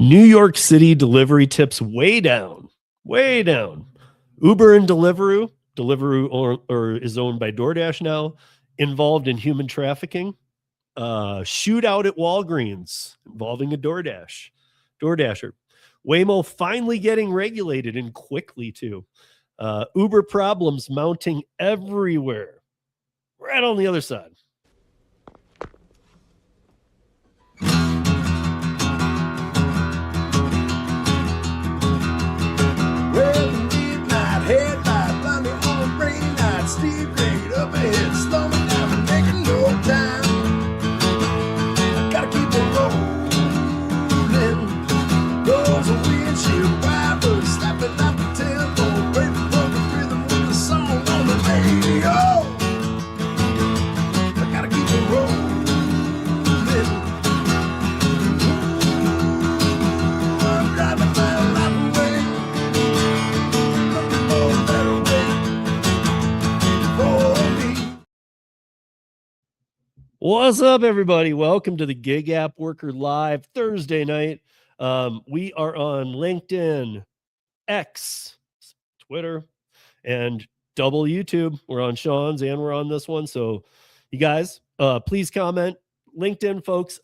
New York City delivery tips way down, way down. Uber and Deliveroo or is owned by DoorDash now, involved in human trafficking. Shootout at Walgreens involving a DoorDasher. Waymo finally getting regulated and quickly too. Uber problems mounting everywhere. Right on the other side. Well, midnight headlight, blindly on a rain night, steep grade up ahead, slow me down and making no time. I gotta keep it rolling. Rolls a windshield wipers, slapping out the tempo, break the broken rhythm with the song on the radio. I gotta keep it rolling. Ooh, I'm driving my life away. What's up, everybody? Welcome to the Gig App Worker Live Thursday night. We are on LinkedIn, X, Twitter, and double YouTube. We're on Sean's and we're on this one. So you guys, please comment. LinkedIn folks,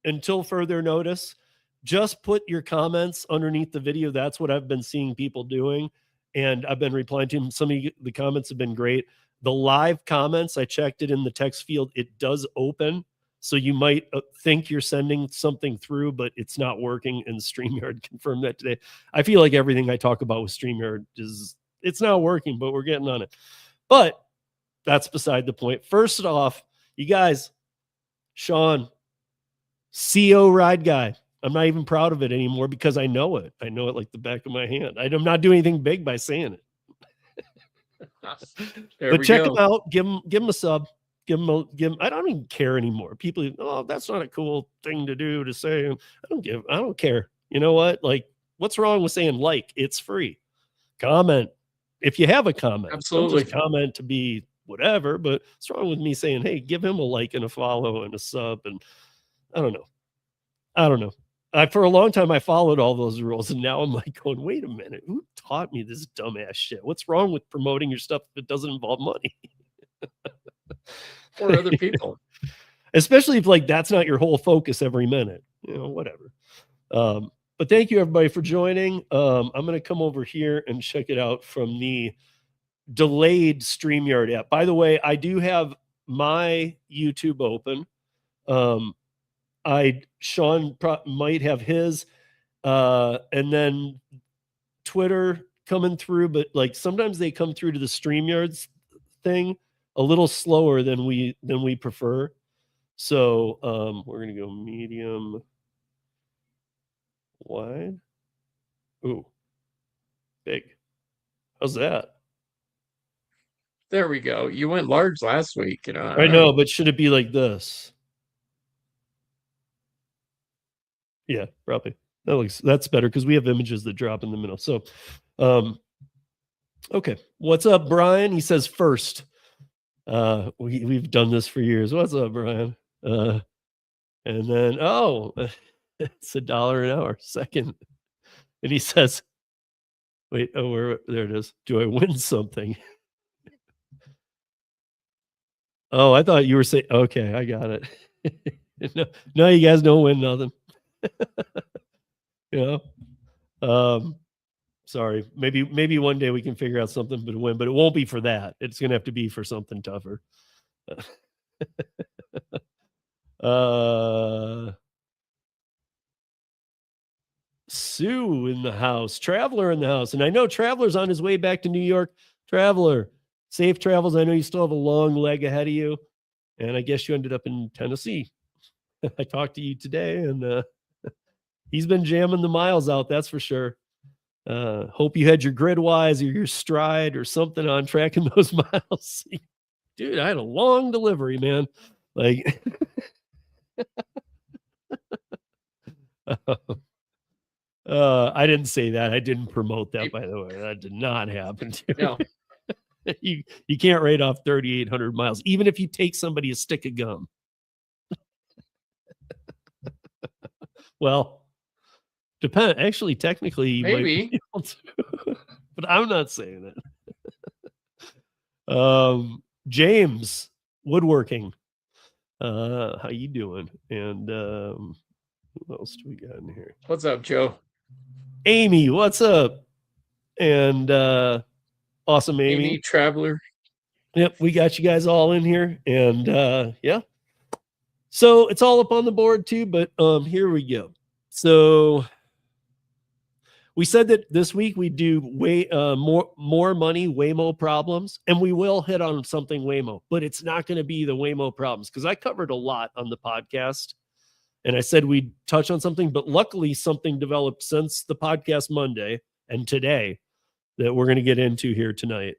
until further notice, just put your comments underneath the video. That's what I've been seeing people doing. And I've been replying to them. Some of the comments have been great. The live comments, I checked it in the text field. It does open. So you might think you're sending something through, but it's not working. And StreamYard confirmed that today. I feel like everything I talk about with StreamYard it's not working, but we're getting on it. But that's beside the point. First off, you guys, Sean, CO ride guy. I'm not even proud of it anymore because I know it. I know it like the back of my hand. I'm not doing anything big by saying it. But check him out. Give him a sub. Give him. I don't even care anymore. People, oh, that's not a cool thing to do to say. I don't care. You know what? Like, what's wrong with saying like? It's free. Comment if you have a comment. Absolutely. Don't just comment to be whatever. But what's wrong with me saying, hey, give him a like and a follow and a sub? And I don't know. For a long time, I followed all those rules, and now I'm like going, wait a minute, who taught me this dumbass shit? What's wrong with promoting your stuff if it doesn't involve money? Or other people. Especially if like that's not your whole focus every minute, whatever. But thank you everybody for joining. I'm going to come over here and check it out from the delayed StreamYard app. By the way, I do have my YouTube open. Sean might have his, and then Twitter coming through, but like sometimes they come through to the StreamYards thing a little slower than we prefer. So we're gonna go medium wide. Ooh, big. How's that? There we go. You went large last week. I know, but should it be like this? Yeah, probably. That's better because we have images that drop in the middle. So, okay. What's up, Brian? He says first. We've done this for years. What's up, Brian? And then it's $1 an hour. Second, and he says, wait, there it is. Do I win something? Oh, I thought you were saying. Okay, I got it. No, you guys don't win nothing. Sorry. Maybe one day we can figure out something to win, but it won't be for that. It's gonna have to be for something tougher. Sue in the house, Traveler in the house, and I know Traveler's on his way back to New York. Traveler, safe travels. I know you still have a long leg ahead of you, and I guess you ended up in Tennessee. I talked to you today, and he's been jamming the miles out, that's for sure. Hope you had your Gridwise or your Stride or something on tracking those miles. Dude, I had a long delivery, man. Like, I didn't say that. I didn't promote that, by the way. That did not happen. No. You can't rate off 3,800 miles, even if you take somebody a stick of gum. Well, Actually, technically, you might Maybe. be able to, but I'm not saying it. James, woodworking. How you doing? And who else do we got in here? What's up, Joe? Amy, what's up? And awesome, Amy. Traveler. Yep, we got you guys all in here, and yeah. So it's all up on the board too, but here we go. So we said that this week we do way more money Waymo problems, and we will hit on something Waymo, but it's not going to be the Waymo problems because I covered a lot on the podcast, and I said we'd touch on something, but luckily something developed since the podcast Monday and today that we're going to get into here tonight.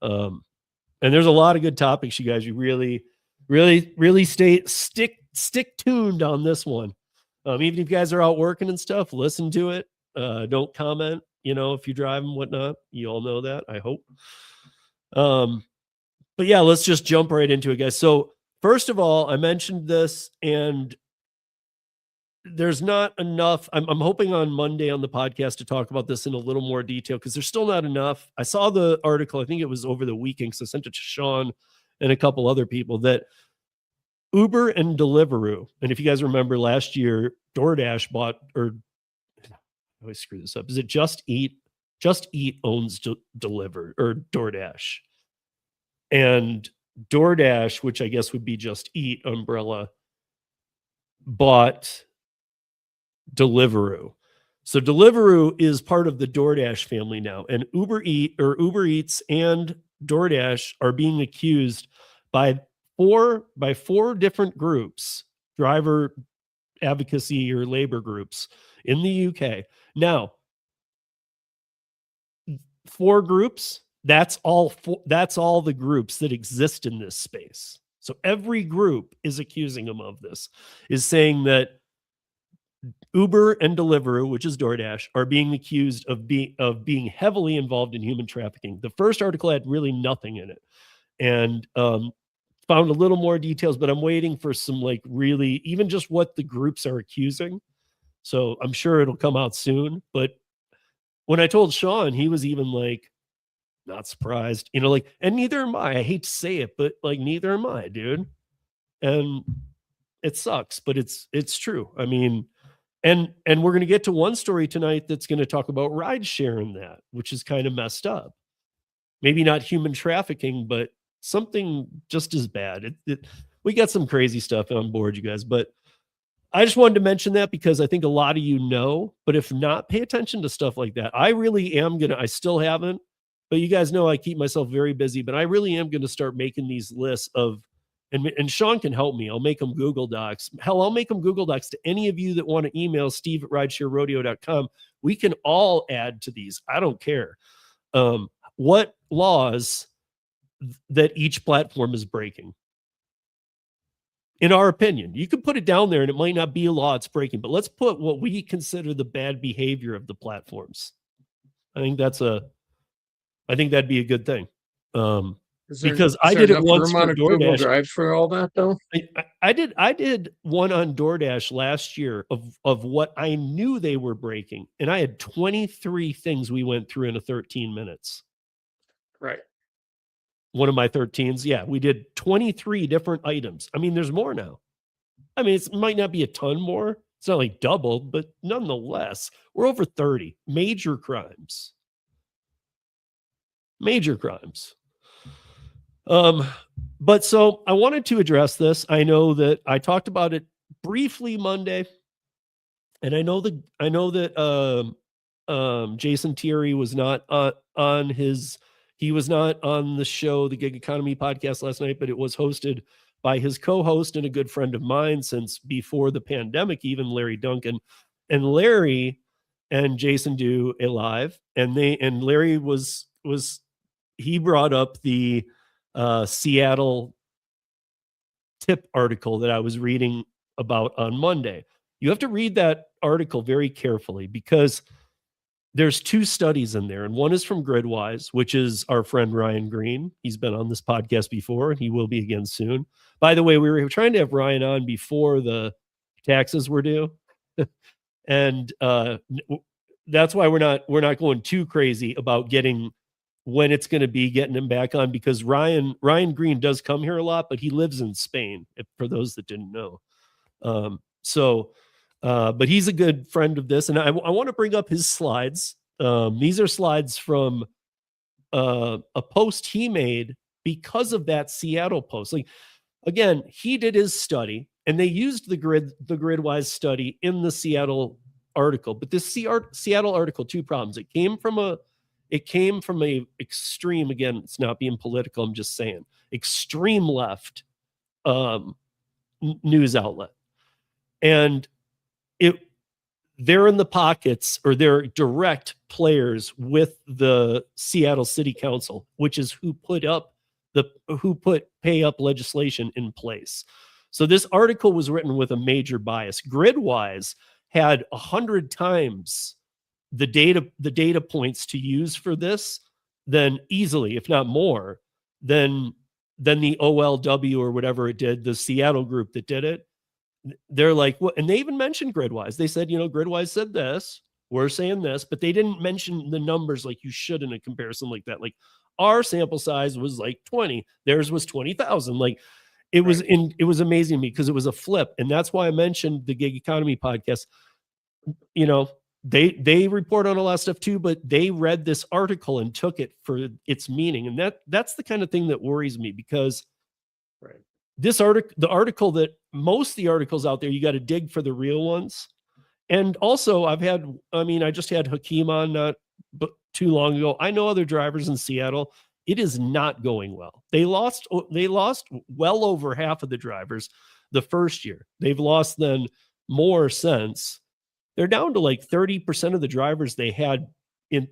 And there's a lot of good topics, you guys. You really stick tuned on this one. Even if you guys are out working and stuff, listen to it. Don't comment, if you drive and whatnot. You all know that, I hope. But yeah, let's just jump right into it, guys. So first of all, I mentioned this, and there's not enough. I'm hoping on Monday on the podcast to talk about this in a little more detail because there's still not enough. I saw the article, I think it was over the weekend, because I sent it to Sean and a couple other people, that Uber and Deliveroo, and if you guys remember last year, DoorDash bought, or I always screw this up. Is it Just Eat? Just Eat owns Deliver or DoorDash. And DoorDash, which I guess would be Just Eat umbrella, bought Deliveroo. So Deliveroo is part of the DoorDash family now, and Uber Eats and DoorDash are being accused by four different groups, driver advocacy or labor groups in the UK. Now, 4 groups, that's all the groups that exist in this space. So every group is accusing them of this, is saying that Uber and Deliveroo, which is DoorDash, are being accused of being heavily involved in human trafficking. The first article had really nothing in it, and found a little more details, but I'm waiting for some really even just what the groups are accusing. So I'm sure it'll come out soon. But when I told Sean, he was even not surprised, and neither am I. I hate to say it, but neither am I, dude. And it sucks, but it's true. I mean, and we're going to get to one story tonight that's going to talk about ride sharing, that, which is kind of messed up. Maybe not human trafficking, but something just as bad. We got some crazy stuff on board, you guys, but I just wanted to mention that because I think a lot of you know, but if not, pay attention to stuff like that. I really am I still haven't, but you guys know I keep myself very busy, but I really am going to start making these lists of, and Sean can help me. I'll make them Google Docs. Hell, I'll make them Google Docs to any of you that want to email steve@ridesharerodeo.com. We can all add to these. I don't care. What laws that each platform is breaking, in our opinion. You could put it down there and it might not be a law it's breaking, but let's put what we consider the bad behavior of the platforms. I think that'd be a good thing. Because I did it once for DoorDash. Drive for all that though. I did one on DoorDash last year of what I knew they were breaking, and I had 23 things we went through in 13 minutes. Right. One of my 13s. Yeah, we did 23 different items. I mean, there's more now. I mean, it might not be a ton more. It's not like doubled, but nonetheless, we're over 30 major crimes. Major crimes. But so I wanted to address this. I know that I talked about it briefly Monday, and I know that Jason Thierry was not he was not on the show, the Gig Economy podcast last night, but it was hosted by his co-host and a good friend of mine since before the pandemic, even Larry Duncan. And Larry and Jason do a live, and Larry he brought up the Seattle tip article that I was reading about on Monday. You have to read that article very carefully because there's 2 studies in there, and one is from Gridwise, which is our friend Ryan Green. He's been on this podcast before, and he will be again soon. By the way, we were trying to have Ryan on before the taxes were due, And that's why we're not going too crazy about getting when it's going to be getting him back on, because Ryan Green does come here a lot, but he lives in Spain, for those that didn't know. But he's a good friend of this, and I want to bring up his slides. These are slides from a post he made because of that Seattle post. Like, again, he did his study, and they used the GridWise study in the Seattle article. But this Seattle article, two problems. It came from a extreme, again, it's not being political, I'm just saying, extreme left news outlet. And they're in the pockets, or they're direct players with the Seattle City Council, which is who put pay up legislation in place. So this article was written with a major bias. GridWise had 100 times the data points to use for this, than easily, if not more, than the OLW or whatever it did, the Seattle group that did it. They're like, what? And they even mentioned GridWise. They said, GridWise said this, we're saying this, but they didn't mention the numbers like you should in a comparison like that. Like, our sample size was like 20, theirs was 20,000. Like, it was amazing to me, because it was a flip. And that's why I mentioned the Gig Economy podcast. They report on a lot of stuff too, but they read this article and took it for its meaning. And that's the kind of thing that worries me, because the article that most of the articles out there, you got to dig for the real ones. And also I just had Hakeem on not too long ago. I know other drivers in Seattle. It is not going well. They lost well over half of the drivers the first year. They've lost then more since. They're down to like 30% of the drivers they had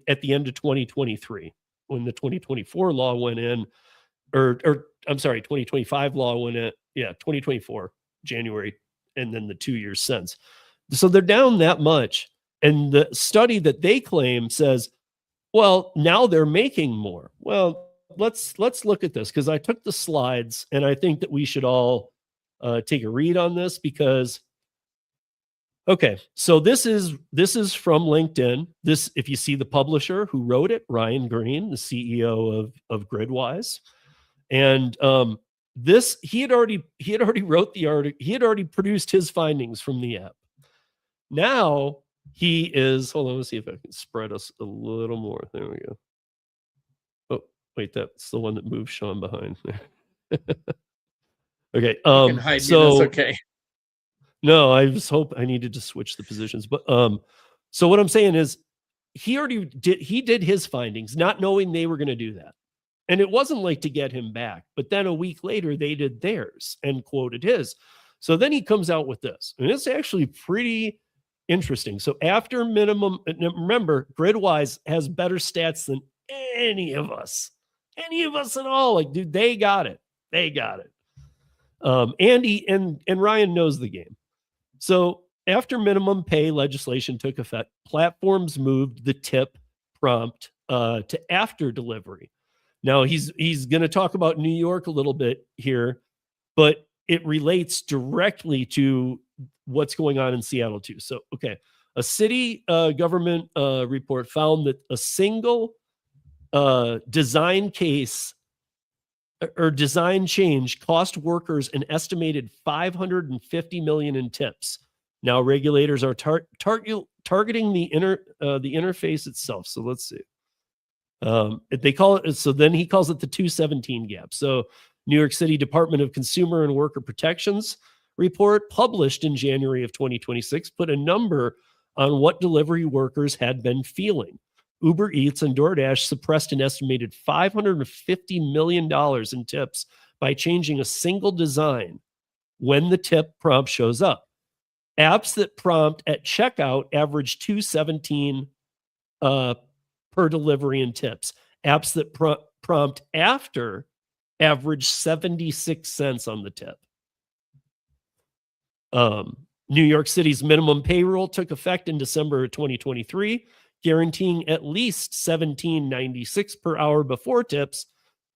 at the end of 2023, when the 2024 law went in, or I'm sorry, 2025 law went in. Yeah, 2024 January, and then the 2 years since. So they're down that much. And the study that they claim says, well, now they're making more. Well, let's look at this, because I took the slides, and I think that we should all take a read on this, because okay, so this is from LinkedIn. This, if you see the publisher who wrote it, Ryan Green, the CEO of GridWise, and this he had already wrote the article. He had already produced his findings from the app. Now he is. Hold on, let's see if I can spread us a little more. There we go. Oh, wait, that's the one that moves Sean behind. Okay. You can hide me, that's okay. No, I needed to switch the positions. But so what I'm saying is, he did his findings, not knowing they were going to do that. And it wasn't like to get him back. But then a week later, they did theirs and quoted his. So then he comes out with this. And it's actually pretty interesting. So after minimum, remember, GridWise has better stats than any of us at all. Like, dude, they got it. Andy and Ryan knows the game. So after minimum pay legislation took effect, platforms moved the tip prompt to after delivery. Now he's going to talk about New York a little bit here, but it relates directly to what's going on in Seattle too. So, okay. A city government report found that a single design case or design change cost workers an estimated $550 million in tips. Now regulators are targeting the interface itself. So let's see. They call it. So then he calls it the 217 gap. So New York City Department of Consumer and Worker Protections report published in January of 2026 put a number on what delivery workers had been feeling. Uber Eats and DoorDash suppressed an estimated $550 million in tips by changing a single design when the tip prompt shows up. Apps that prompt at checkout average $2.17 per delivery in tips. Apps that prompt after average 76 cents on the tip. New York City's minimum pay rule took effect in December of 2023. Guaranteeing at least $17.96 per hour before tips,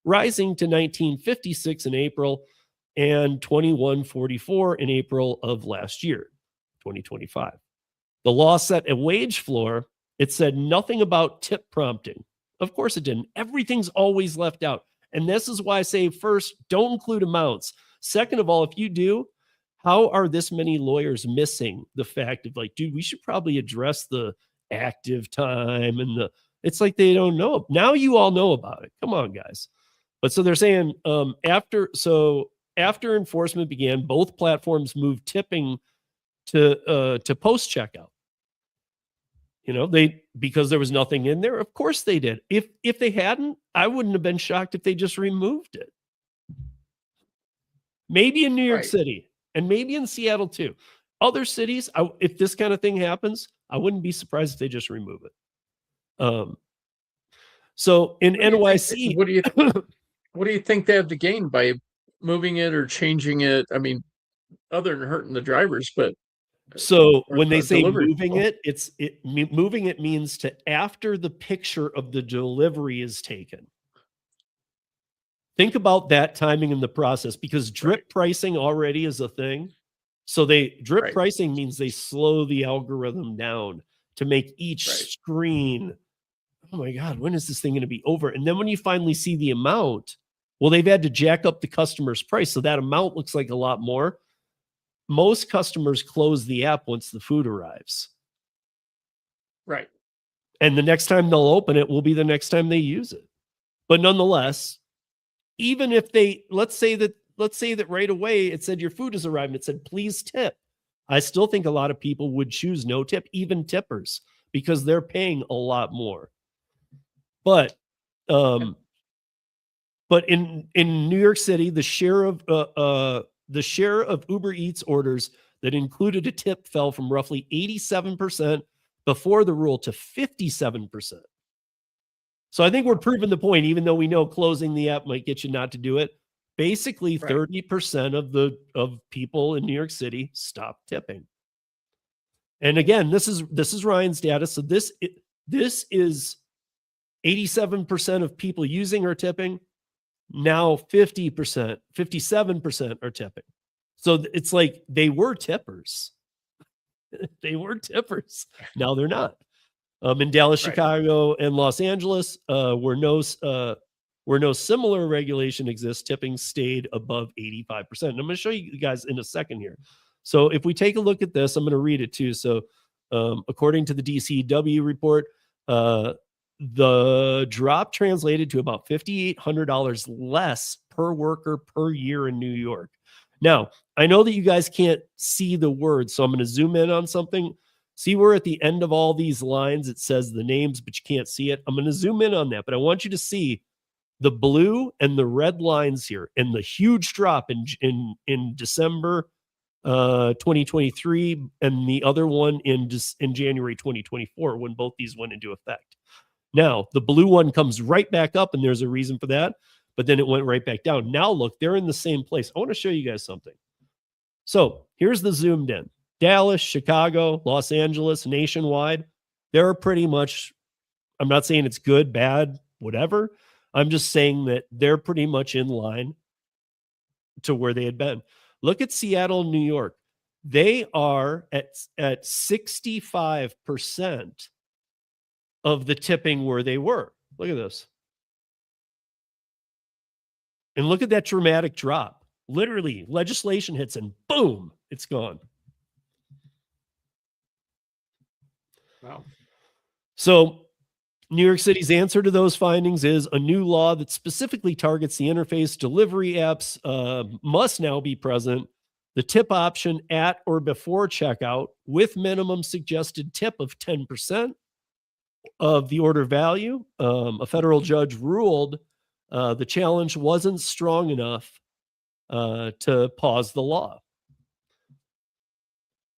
rising to $19.56 in April and $21.44 in April of last year, 2025. The law set a wage floor. It said nothing about tip prompting. Of course it didn't. Everything's always left out. And this is why I say, first, don't include amounts. Second of all, if you do, how are this many lawyers missing the fact of like, dude, we should probably address the active time and it's like they don't know. Now you all know about it. Come on, guys. But so they're saying after enforcement began, both platforms moved tipping to post checkout. Because there was nothing in there. Of course they did. If they hadn't, I wouldn't have been shocked if they just removed it. Maybe in New York City and maybe in Seattle too. Other cities, if this kind of thing happens, I wouldn't be surprised if they just remove it. So in NYC, what do you think they have to gain by moving it or changing it? I mean, other than hurting the drivers, but so when they say moving it, moving it means to after the picture of the delivery is taken. Think about that timing in the process, because drip pricing already is a thing. So drip pricing means they slow the algorithm down to make each screen, oh my God, when is this thing going to be over? And then when you finally see the amount, well, they've had to jack up the customer's price. So that amount looks like a lot more. Most customers close the app once the food arrives. Right. And the next time they'll open it will be the next time they use it. But nonetheless, even if let's say that right away it said your food has arrived and it said, please tip. I still think a lot of people would choose no tip, even tippers, because they're paying a lot more. But in New York City, the share of Uber Eats orders that included a tip fell from roughly 87% before the rule to 57%. So I think we're proving the point, even though we know closing the app might get you not to do it. Basically, 30% of people in New York City stopped tipping. And again, this is Ryan's data. So this is 87% of people using or tipping. Now 50%, 57% are tipping. So it's like they were tippers. They were tippers. Now they're not. In Dallas, Chicago, and Los Angeles, where no similar regulation exists, tipping stayed above 85%. And I'm going to show you guys in a second here. So if we take a look at this, I'm going to read it too. So according to the DCW report, the drop translated to about $5,800 less per worker per year in New York. Now, I know that you guys can't see the words, so I'm going to zoom in on something. See where at the end of all these lines it says the names, but you can't see it. I'm going to zoom in on that, but I want you to see the blue and the red lines here and the huge drop in December 2023 and the other one in January 2024 when both these went into effect. Now, the blue one comes right back up, and there's a reason for that, but then it went right back down. Now, look, they're in the same place. I want to show you guys something. So here's the zoomed in. Dallas, Chicago, Los Angeles, nationwide, they're pretty much, I'm not saying it's good, bad, whatever. I'm just saying that they're pretty much in line to where they had been. Look at Seattle, New York. They are at 65% of the tipping where they were. Look at this. And look at that dramatic drop. Literally, legislation hits and boom, it's gone. Wow. So New York City's answer to those findings is a new law that specifically targets the interface. Delivery apps must now be present. The tip option at or before checkout with minimum suggested tip of 10% of the order value. A federal judge ruled the challenge wasn't strong enough to pause the law.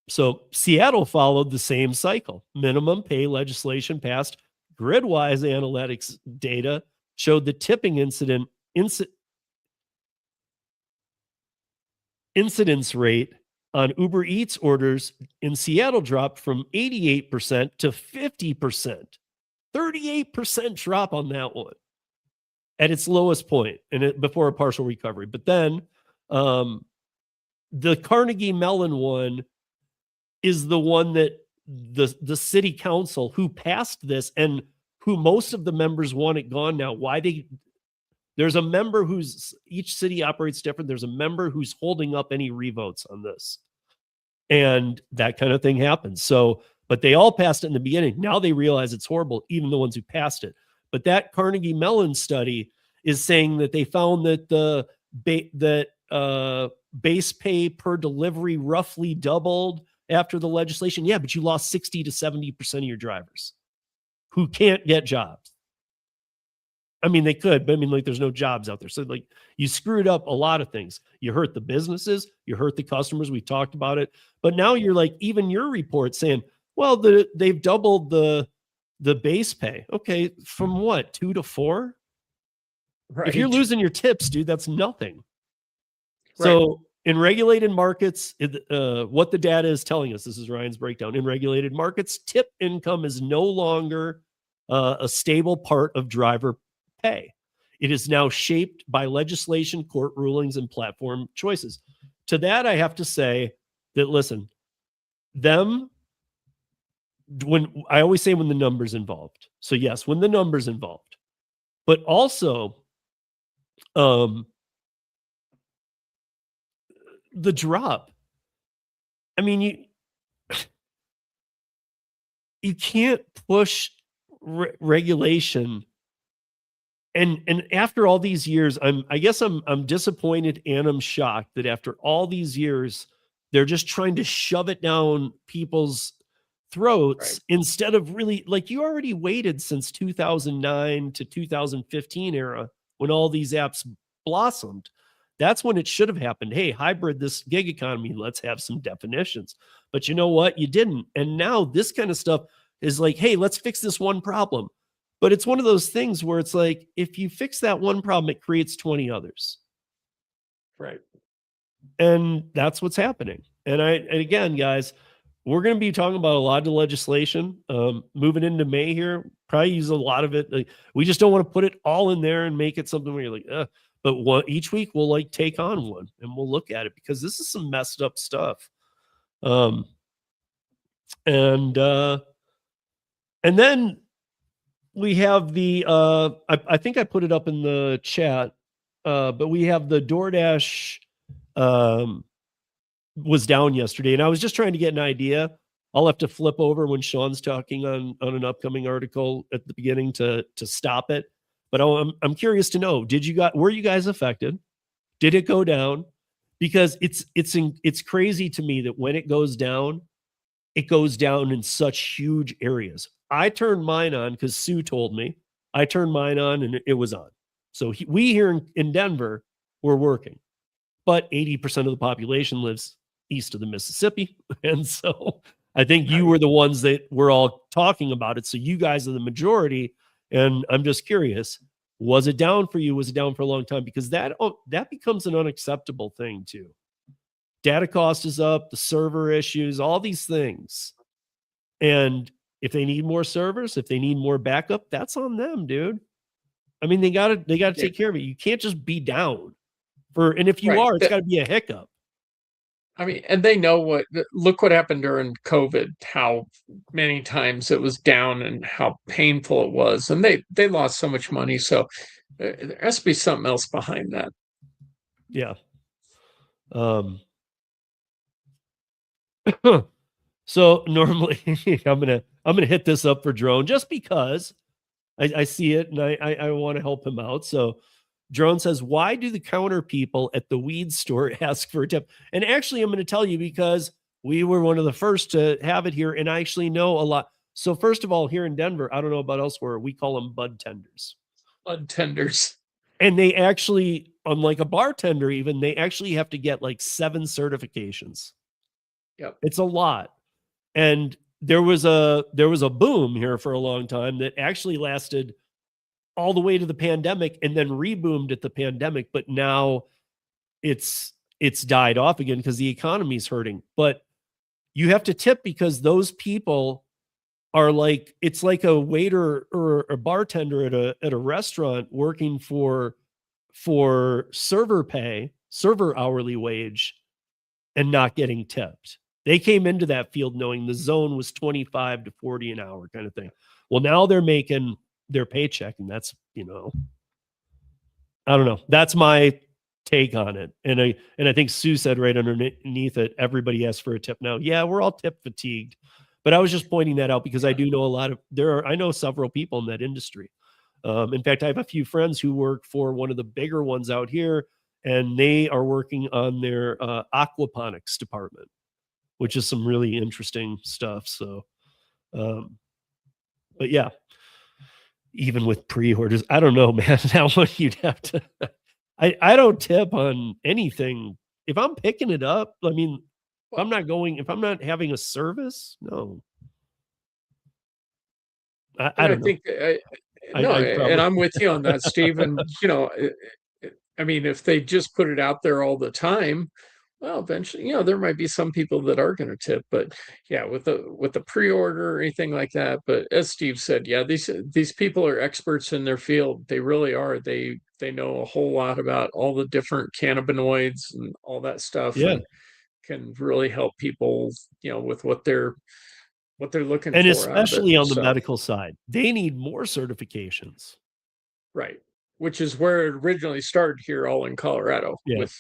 So Seattle followed the same cycle. Minimum pay legislation passed. Gridwise analytics data showed the tipping incidence rate on Uber Eats orders in Seattle dropped from 88% to 50%. 38% drop on that one at its lowest point and before a partial recovery. But then the Carnegie Mellon one is the one that the city council who passed this and who most of the members want it gone now. There's a member each city operates different. There's a member who's holding up any revotes on this. And that kind of thing happens. So, but they all passed it in the beginning. Now they realize it's horrible, even the ones who passed it. But that Carnegie Mellon study is saying that they found that base pay per delivery roughly doubled after the legislation. Yeah, but you lost 60 to 70% of your drivers who can't get jobs. I mean, they could, but I mean, like, there's no jobs out there. So, like, you screwed up a lot of things. You hurt the businesses, you hurt the customers. We talked about it. But now you're like, even your report saying, well, they've doubled the base pay. Okay, from what, 2 to 4? Right. If you're losing your tips, dude, that's nothing. Right. So in regulated markets, what the data is telling us, this is Ryan's breakdown. In regulated markets, tip income is no longer a stable part of driver pay. It is now shaped by legislation, court rulings, and platform choices. To that, I have to say that, listen, when I always say when the numbers involved. So yes, when the numbers involved, but also the drop. I mean, you can't push regulation. And after all these years, I guess I'm disappointed and I'm shocked that after all these years, they're just trying to shove it down people's throats instead of really, like, you already waited since 2009 to 2015 era when all these apps blossomed. That's when it should have happened. Hey, hybrid, this gig economy, let's have some definitions. But you know what? You didn't. And now this kind of stuff is like, hey, let's fix this one problem. But it's one of those things where it's like, if you fix that one problem, it creates 20 others. Right. And that's what's happening. And again, guys, we're going to be talking about a lot of the legislation moving into May here. Probably use a lot of it. Like, we just don't want to put it all in there and make it something where you're like, but each week we'll like take on one and we'll look at it, because this is some messed up stuff. And then we have the I think I put it up in the chat, but we have the DoorDash was down yesterday, and I was just trying to get an idea. I'll have to flip over when Sean's talking on an upcoming article at the beginning to stop it. But I'm curious to know, were you guys affected? Did it go down? Because it's crazy to me that when it goes down in such huge areas. I turned mine on because Sue told me. I turned mine on and it was on. So we here in Denver, we're working. But 80% of the population lives east of the Mississippi. And so I think you were the ones that were all talking about it. So you guys are the majority. And I'm just curious, was it down for you? Was it down for a long time? Because that becomes an unacceptable thing too. Data cost is up, the server issues, all these things. And if they need more servers, if they need more backup, that's on them, dude. I mean, they gotta take care of it. You can't just be down and if you are, it's got to be a hiccup. I mean, and they know look what happened during COVID, how many times it was down and how painful it was. And they lost so much money. So there has to be something else behind that. Yeah. So normally I'm gonna hit this up for Drone just because I see it and I want to help him out. So Drone says, why do the counter people at the weed store ask for a tip? And actually, I'm going to tell you, because we were one of the first to have it here, and I actually know a lot. So first of all, here in Denver, I don't know about elsewhere, we call them bud tenders. Bud tenders. And they actually, unlike a bartender even, they actually have to get like 7 certifications. Yep. It's a lot. And there was a boom here for a long time that actually lasted all the way to the pandemic and then reboomed at the pandemic. But now it's died off again because the economy's hurting. But you have to tip because those people are like, it's like a waiter or a bartender at a restaurant working for server pay, server hourly wage, and not getting tipped. They came into that field knowing the zone was 25 to 40 an hour kind of thing. Well, now they're making their paycheck, and that's, I don't know. That's my take on it. And I think Sue said right underneath it, everybody asks for a tip now. Yeah, we're all tip fatigued. But I was just pointing that out because I do know I know several people in that industry. In fact, I have a few friends who work for one of the bigger ones out here, and they are working on their aquaponics department, which is some really interesting stuff. So, but yeah, even with pre-orders, I don't know, man, how much you'd have to, I don't tip on anything. If I'm picking it up, I mean, if I'm not having a service, no. I don't know. think, and I'm with you on that, Steve. And, I mean, if they just put it out there all the time, well, eventually, there might be some people that are going to tip, but yeah, with the pre-order or anything like that. But as Steve said, yeah, these people are experts in their field. They really are. They know a whole lot about all the different cannabinoids and all that stuff, Yeah. and can really help people, with what they're looking And for. especially on the medical side, they need more certifications. Right. Which is where it originally started here, all in Colorado, with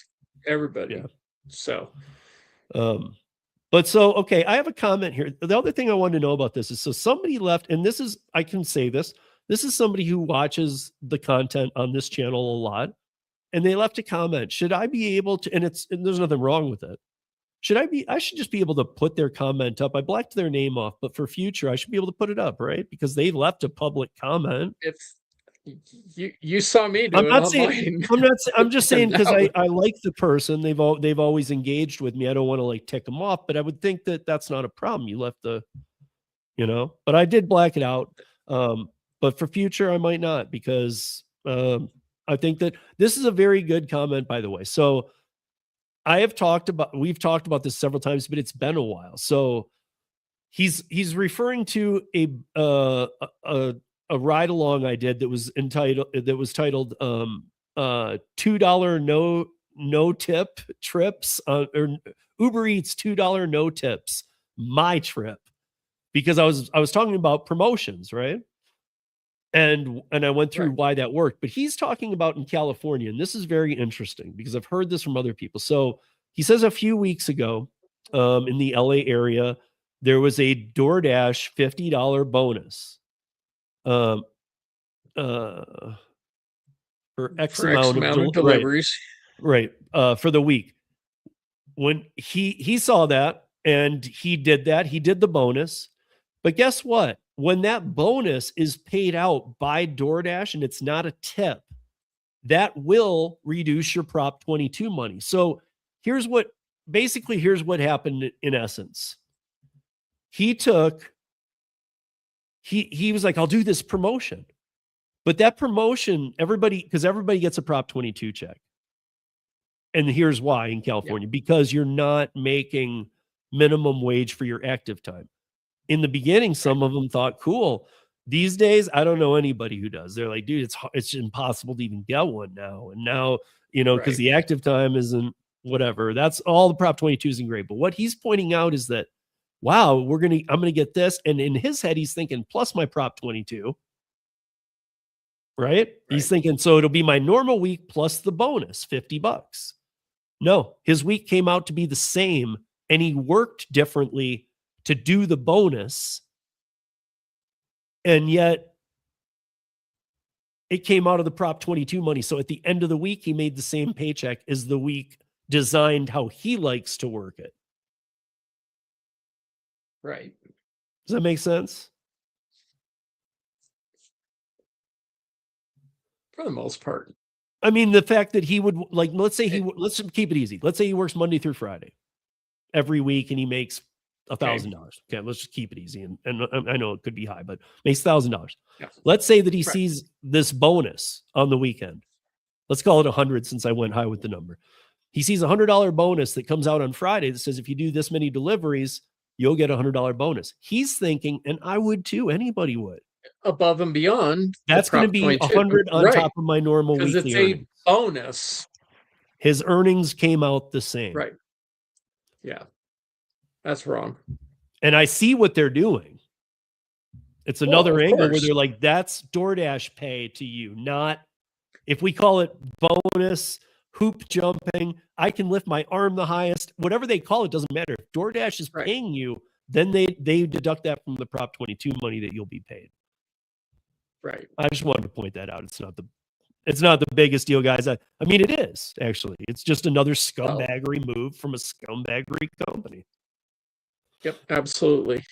everybody. Yeah. So, but okay, I have a comment here. The other thing I wanted to know about this is, so somebody left, and I can say this is somebody who watches the content on this channel a lot, and they left a comment. Should I be able to, and there's nothing wrong with it. I should just be able to put their comment up. I blacked their name off, but for future, I should be able to put it up, right? Because they left a public comment. If you saw me do I'm just saying, because I like the person. They've always engaged with me. I don't want to tick them off, but I would think that that's not a problem. You left but I did black it out. But for future, I might not, because I think that this is a very good comment, by the way. So we've talked about this several times, but it's been a while. So he's referring to a ride along I did that was titled $2 no tip trips, or Uber Eats $2 no tips, my trip, because I was talking about promotions, right? And I went through why that worked, but he's talking about in California, and this is very interesting because I've heard this from other people. So he says a few weeks ago, in the LA area, there was a DoorDash $50 bonus. For X amount of deliveries, right? For the week. When he saw that and he did the bonus, but guess what? When that bonus is paid out by DoorDash and it's not a tip, that will reduce your Prop 22 money. So here's what happened in essence. He was like, I'll do this promotion. But that promotion, because everybody gets a Prop 22 check. And here's why in California, because you're not making minimum wage for your active time. In the beginning, some of them thought, cool. These days, I don't know anybody who does. They're like, dude, it's impossible to even get one now. And now, because the active time isn't whatever. That's all the Prop 22 isn't great. But what he's pointing out is that, wow, I'm going to get this. And in his head, he's thinking, plus my Prop 22. Right? He's thinking, so it'll be my normal week plus the bonus, $50. No, his week came out to be the same, and he worked differently to do the bonus. And yet it came out of the Prop 22 money. So at the end of the week, he made the same paycheck as the week designed how he likes to work it. Right. Does that make sense? For the most part. I mean, the fact that he would, let's keep it easy. Let's say he works Monday through Friday every week and he makes $1,000. Okay, let's just keep it easy. And I know it could be high, but makes $1,000. Yeah. Let's say that he sees this bonus on the weekend. Let's call it 100 since I went high with the number. He sees a $100 bonus that comes out on Friday that says, if you do this many deliveries, you'll get a $100 bonus. He's thinking, and I would too, anybody would. Above and beyond. That's going to be 100 on top of my normal weekly it's a bonus. His earnings came out the same. Right. Yeah. That's wrong. And I see what they're doing. It's another angle where course. they're like, that's DoorDash pay to you, not if we call it bonus, hoop jumping, I can lift my arm the highest, whatever they call it, doesn't matter. If DoorDash is Right. paying you, then they deduct that from the Prop 22 money that you'll be paid. Right. I just wanted to point that out. It's not the biggest deal, guys. I mean, it is actually. It's just another scumbaggery move from a scumbaggery company. Yep, absolutely.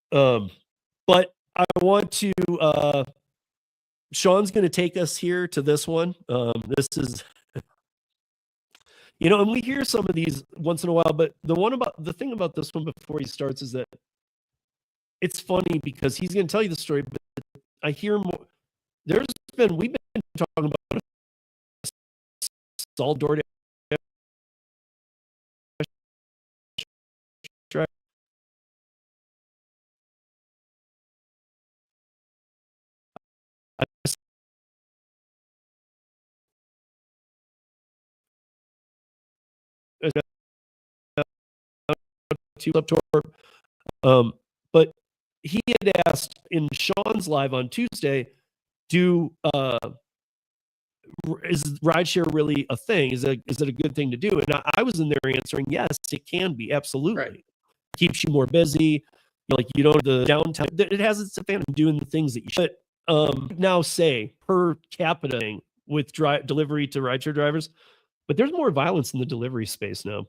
But I want to. Sean's going to take us here to this one. This is, and we hear some of these once in a while. But the thing about this one before he starts is that it's funny because he's going to tell you the story, but I hear more. We've been talking about all DoorDash but he had asked in Sean's live on Tuesday, is rideshare really a thing? Is it a good thing to do? And I was in there answering, yes, it can be. Absolutely. Right. Keeps you more busy. You don't have the downtime. It has its advantage of doing the things that you should. Now say per capita thing with delivery to rideshare drivers, but there's more violence in the delivery space now.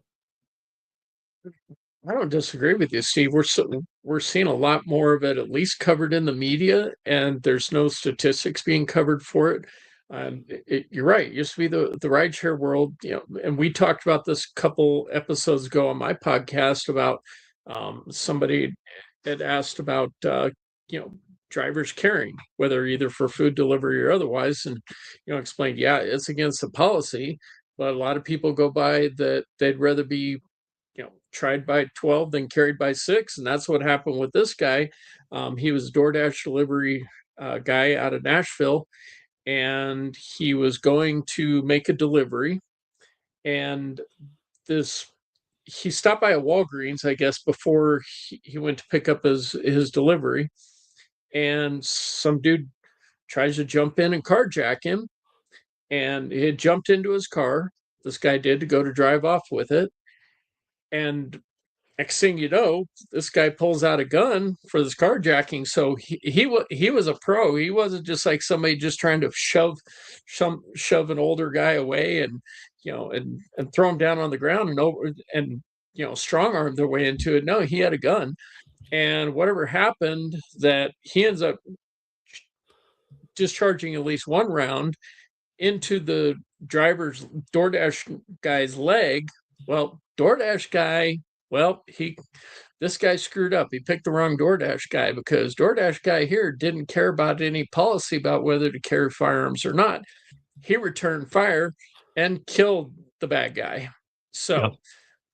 I don't disagree with you, Steve. We're seeing a lot more of it, at least covered in the media, and there's no statistics being covered for it. You're right. It used to be the rideshare world, and we talked about this a couple episodes ago on my podcast about somebody had asked about drivers carrying, whether either for food delivery or otherwise, and explained, yeah, it's against the policy, but a lot of people go by that they'd rather be tried by 12 than carried by 6, and that's what happened with this guy. He was a DoorDash delivery guy out of Nashville, and he was going to make a delivery, and he stopped by a Walgreens, I guess, before he went to pick up his delivery, and some dude tries to jump in and carjack him, and he had jumped into his car. This guy did, to go to drive off with it. And next thing you know, this guy pulls out a gun for this carjacking. So he was a pro. He wasn't just like somebody just trying to shove an older guy away and and throw him down on the ground and strong arm their way into it. No, he had a gun, and whatever happened, that he ends up discharging at least one round into the DoorDash guy's leg. Well, DoorDash guy, this guy screwed up. He picked the wrong DoorDash guy, because DoorDash guy here didn't care about any policy about whether to carry firearms or not. He returned fire and killed the bad guy. So,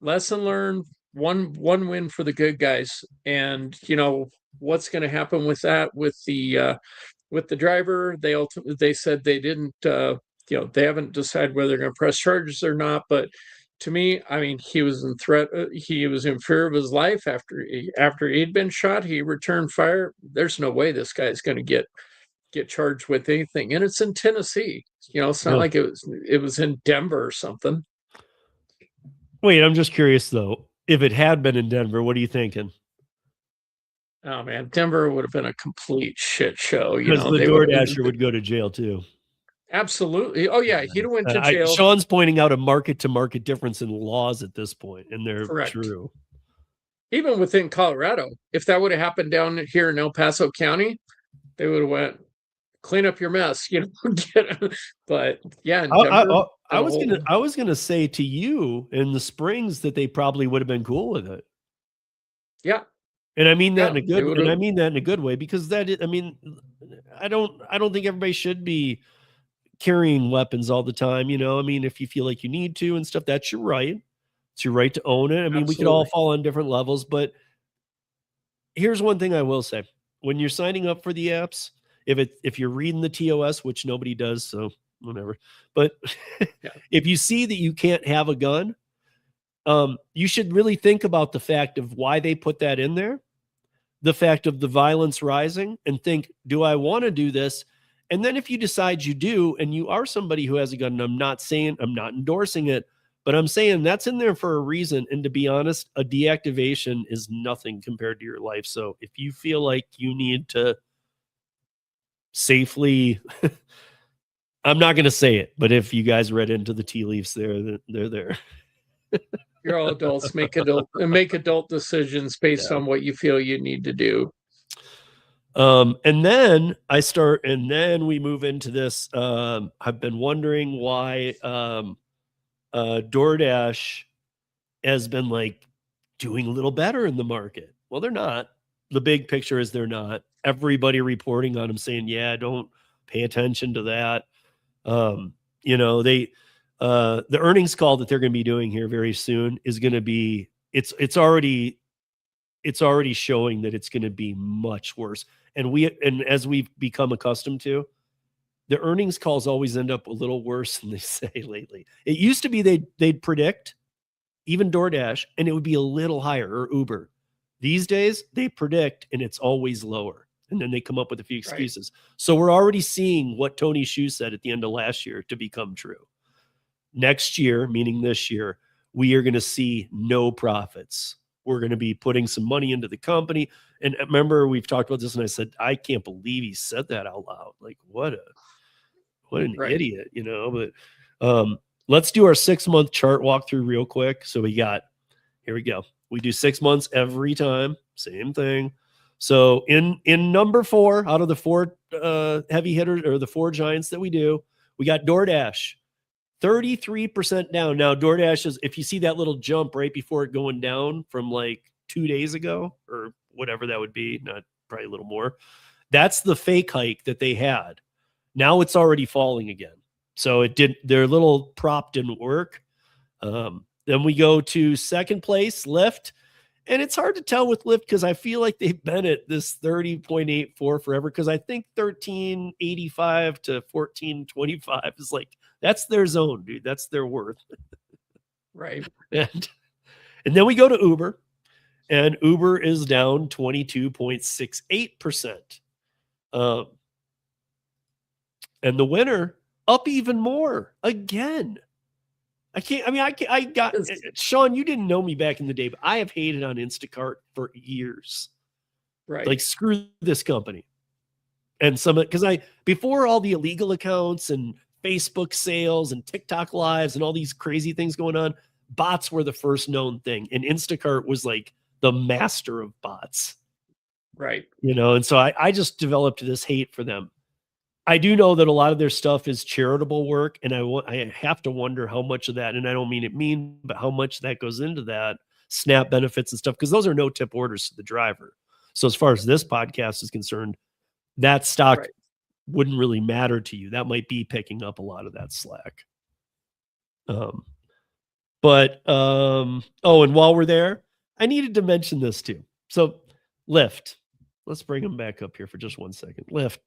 lesson learned. One win for the good guys. And what's going to happen with that with the driver? They said they didn't. They haven't decided whether they're going to press charges or not, but to me, I mean, he was in threat. He was in fear of his life after he'd been shot. He returned fire. There's no way this guy's going to get charged with anything. And it's in Tennessee. It's not like it was in Denver or something. Wait, I'm just curious though. If it had been in Denver, what are you thinking? Oh man, Denver would have been a complete shit show. Because the DoorDasher would go to jail too. Absolutely. Oh yeah, he'd have went to jail. Sean's pointing out a market-to-market difference in laws at this point, and they're true. Even within Colorado, if that would have happened down here in El Paso County, they would have went, clean up your mess, But yeah, in Denver, I was gonna say to you in the Springs that they probably would have been cool with it. Yeah. And I mean that in a good and I mean that in a good way, because I don't think everybody should be carrying weapons all the time. I mean, if you feel like you need to and stuff, that's your right. It's your right to own it. I mean, we could all fall on different levels, but here's one thing I will say. When you're signing up for the apps, if you're reading the TOS, which nobody does, so whatever, but if you see that you can't have a gun, you should really think about the fact of why they put that in there, the fact of the violence rising, and think, do I want to do this? And then if you decide you do, and you are somebody who has a gun, and I'm not endorsing it, but I'm saying that's in there for a reason. And to be honest, a deactivation is nothing compared to your life. So if you feel like you need to safely, I'm not going to say it, but if you guys read into the tea leaves there, they're there. You're all adults. Make adult decisions based on what you feel you need to do. And then we move into this. I've been wondering why DoorDash has been like doing a little better in the market. Well, they're not. The big picture is they're not. Everybody reporting on them saying, yeah, don't pay attention to that. The earnings call that they're going to be doing here very soon is going to be, it's already showing that it's going to be much worse. And as we've become accustomed to, the earnings calls always end up a little worse than they say lately. It used to be they'd predict, even DoorDash, and it would be a little higher, or Uber. These days they predict and it's always lower. And then they come up with a few excuses. Right. So we're already seeing what Tony Hsu said at the end of last year to become true. Next year, meaning this year, we are going to see no profits. We're going to be putting some money into the company. And remember, we've talked about this, and I said, I can't believe he said that out loud. Like, what an idiot, you know? But let's do our 6-month chart walkthrough real quick. So here we go. We do 6 months every time, same thing. So in number 4 out of the 4 heavy hitters, or the 4 giants that we do, we got DoorDash. 33% down. Now, DoorDash is, if you see that little jump right before it going down from like 2 days ago or whatever that would be, not probably a little more, that's the fake hike that they had. Now it's already falling again. So their little prop didn't work. Then we go to second place, Lyft. And it's hard to tell with Lyft because I feel like they've been at this 30.84 forever, because I think 13.85 to 14.25 is like, that's their zone, dude. That's their worth. Right. And then we go to Uber, and Uber is down 22.68%. And the winner up even more again. Sean, you didn't know me back in the day, but I have hated on Instacart for years. Right. Like, screw this company. And because before all the illegal accounts and Facebook sales and TikTok lives and all these crazy things going on, bots were the first known thing. And Instacart was like the master of bots. Right. You know, and so I just developed this hate for them. I do know that a lot of their stuff is charitable work, and I have to wonder how much of that, and I don't mean it mean, but how much that goes into that, SNAP benefits and stuff, because those are no tip orders to the driver. So as far as this podcast is concerned, that stock wouldn't really matter to you. That might be picking up a lot of that slack. And while we're there, I needed to mention this too. So Lyft, let's bring them back up here for just 1 second. Lyft,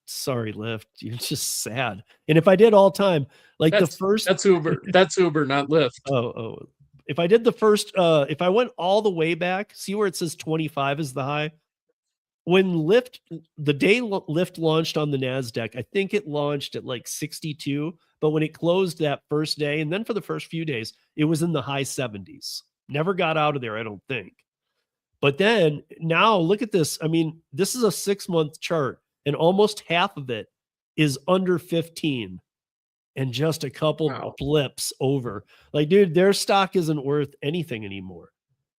sorry, Lyft. You're just sad. And if I did all time, like that's Uber, that's Uber, not Lyft. Oh, if I did the first, if I went all the way back, see where it says 25 is the high. When the day Lyft launched on the NASDAQ, I think it launched at like 62, but when it closed that first day, and then for the first few days, it was in the high 70s. Never got out of there, I don't think. But then now look at this. I mean, this is a 6-month chart, and almost half of it is under 15 and just a couple blips over. Like, dude, their stock isn't worth anything anymore.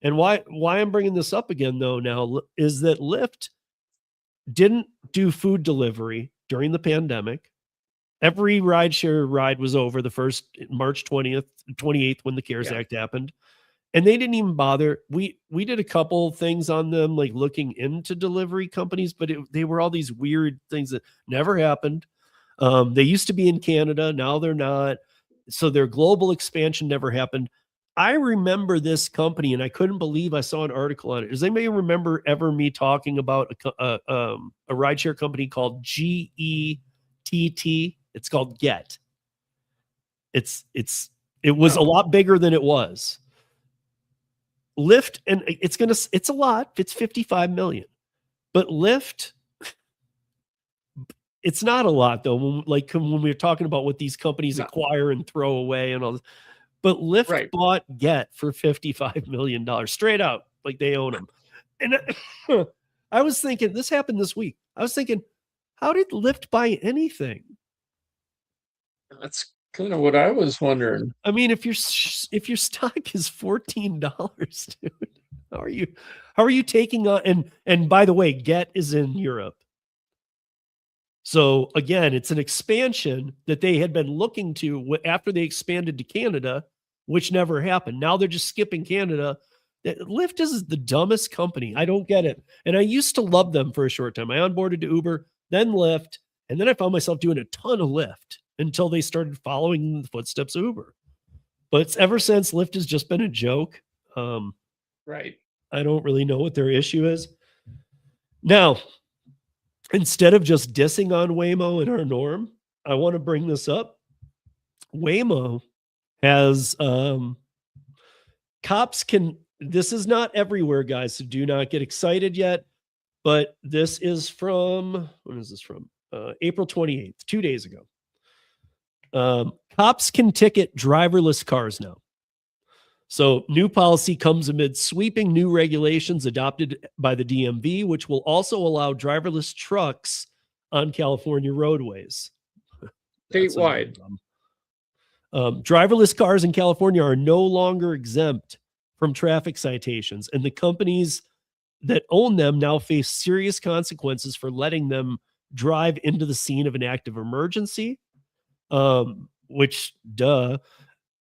And why I'm bringing this up again, though, now is that Lyft didn't do food delivery during the pandemic. Every rideshare ride was over the first March 28th when the CARES Act happened. And they didn't even bother. We did a couple things on them, like looking into delivery companies, but they were all these weird things that never happened. They used to be in Canada. Now they're not. So their global expansion never happened. I remember this company, and I couldn't believe I saw an article on it. Does anybody remember ever me talking about a rideshare company called GETT? It's called Get. It's It was a No. lot bigger than it was. Lyft, and it's a lot. It's 55 million. But Lyft, it's not a lot though. When we were talking about what these companies acquire and throw away and all this. But Lyft bought Get for $55 million straight out, like they own them. And I was thinking, this happened this week. I was thinking, how did Lyft buy anything? That's kind of what I was wondering. I mean, if your stock is $14, dude, how are you taking on? And by the way, Get is in Europe. So again, it's an expansion that they had been looking to after they expanded to Canada, which never happened. Now they're just skipping Canada. Lyft is the dumbest company. I don't get it. And I used to love them for a short time. I onboarded to Uber, then Lyft, and then I found myself doing a ton of Lyft until they started following the footsteps of Uber. But ever since, Lyft has just been a joke. Right. I don't really know what their issue is. Now, instead of just dissing on Waymo and our norm, I want to bring this up. Waymo has cops can, this is not everywhere, guys, so do not get excited yet, but this is from, when is this from? April 28th, 2 days ago. Cops can ticket driverless cars now. So new policy comes amid sweeping new regulations adopted by the DMV, which will also allow driverless trucks on California roadways. Statewide. Driverless cars in California are no longer exempt from traffic citations, and the companies that own them now face serious consequences for letting them drive into the scene of an active emergency. Which, duh.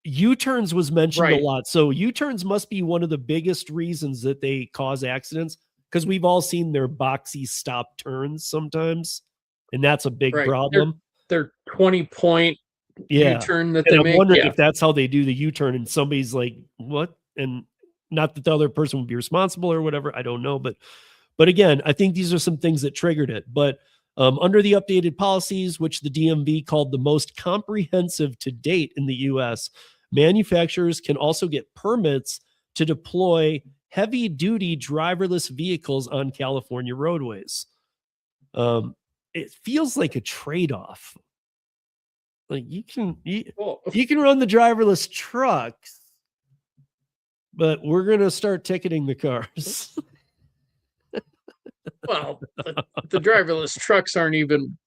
U-turns was mentioned a lot. So U-turns must be one of the biggest reasons that they cause accidents, because we've all seen their boxy stop turns sometimes, and that's a big problem. They're 20-point U-turn that they I'm make. wondering if that's how they do the U-turn, and somebody's like, what? And not that the other person would be responsible or whatever. I don't know. But again, I think these are some things that triggered it. But under the updated policies, which the DMV called the most comprehensive to date in the U.S., manufacturers can also get permits to deploy heavy-duty driverless vehicles on California roadways. It feels like a trade-off. Like you can run the driverless trucks, but we're going to start ticketing the cars. Well, the driverless trucks aren't even,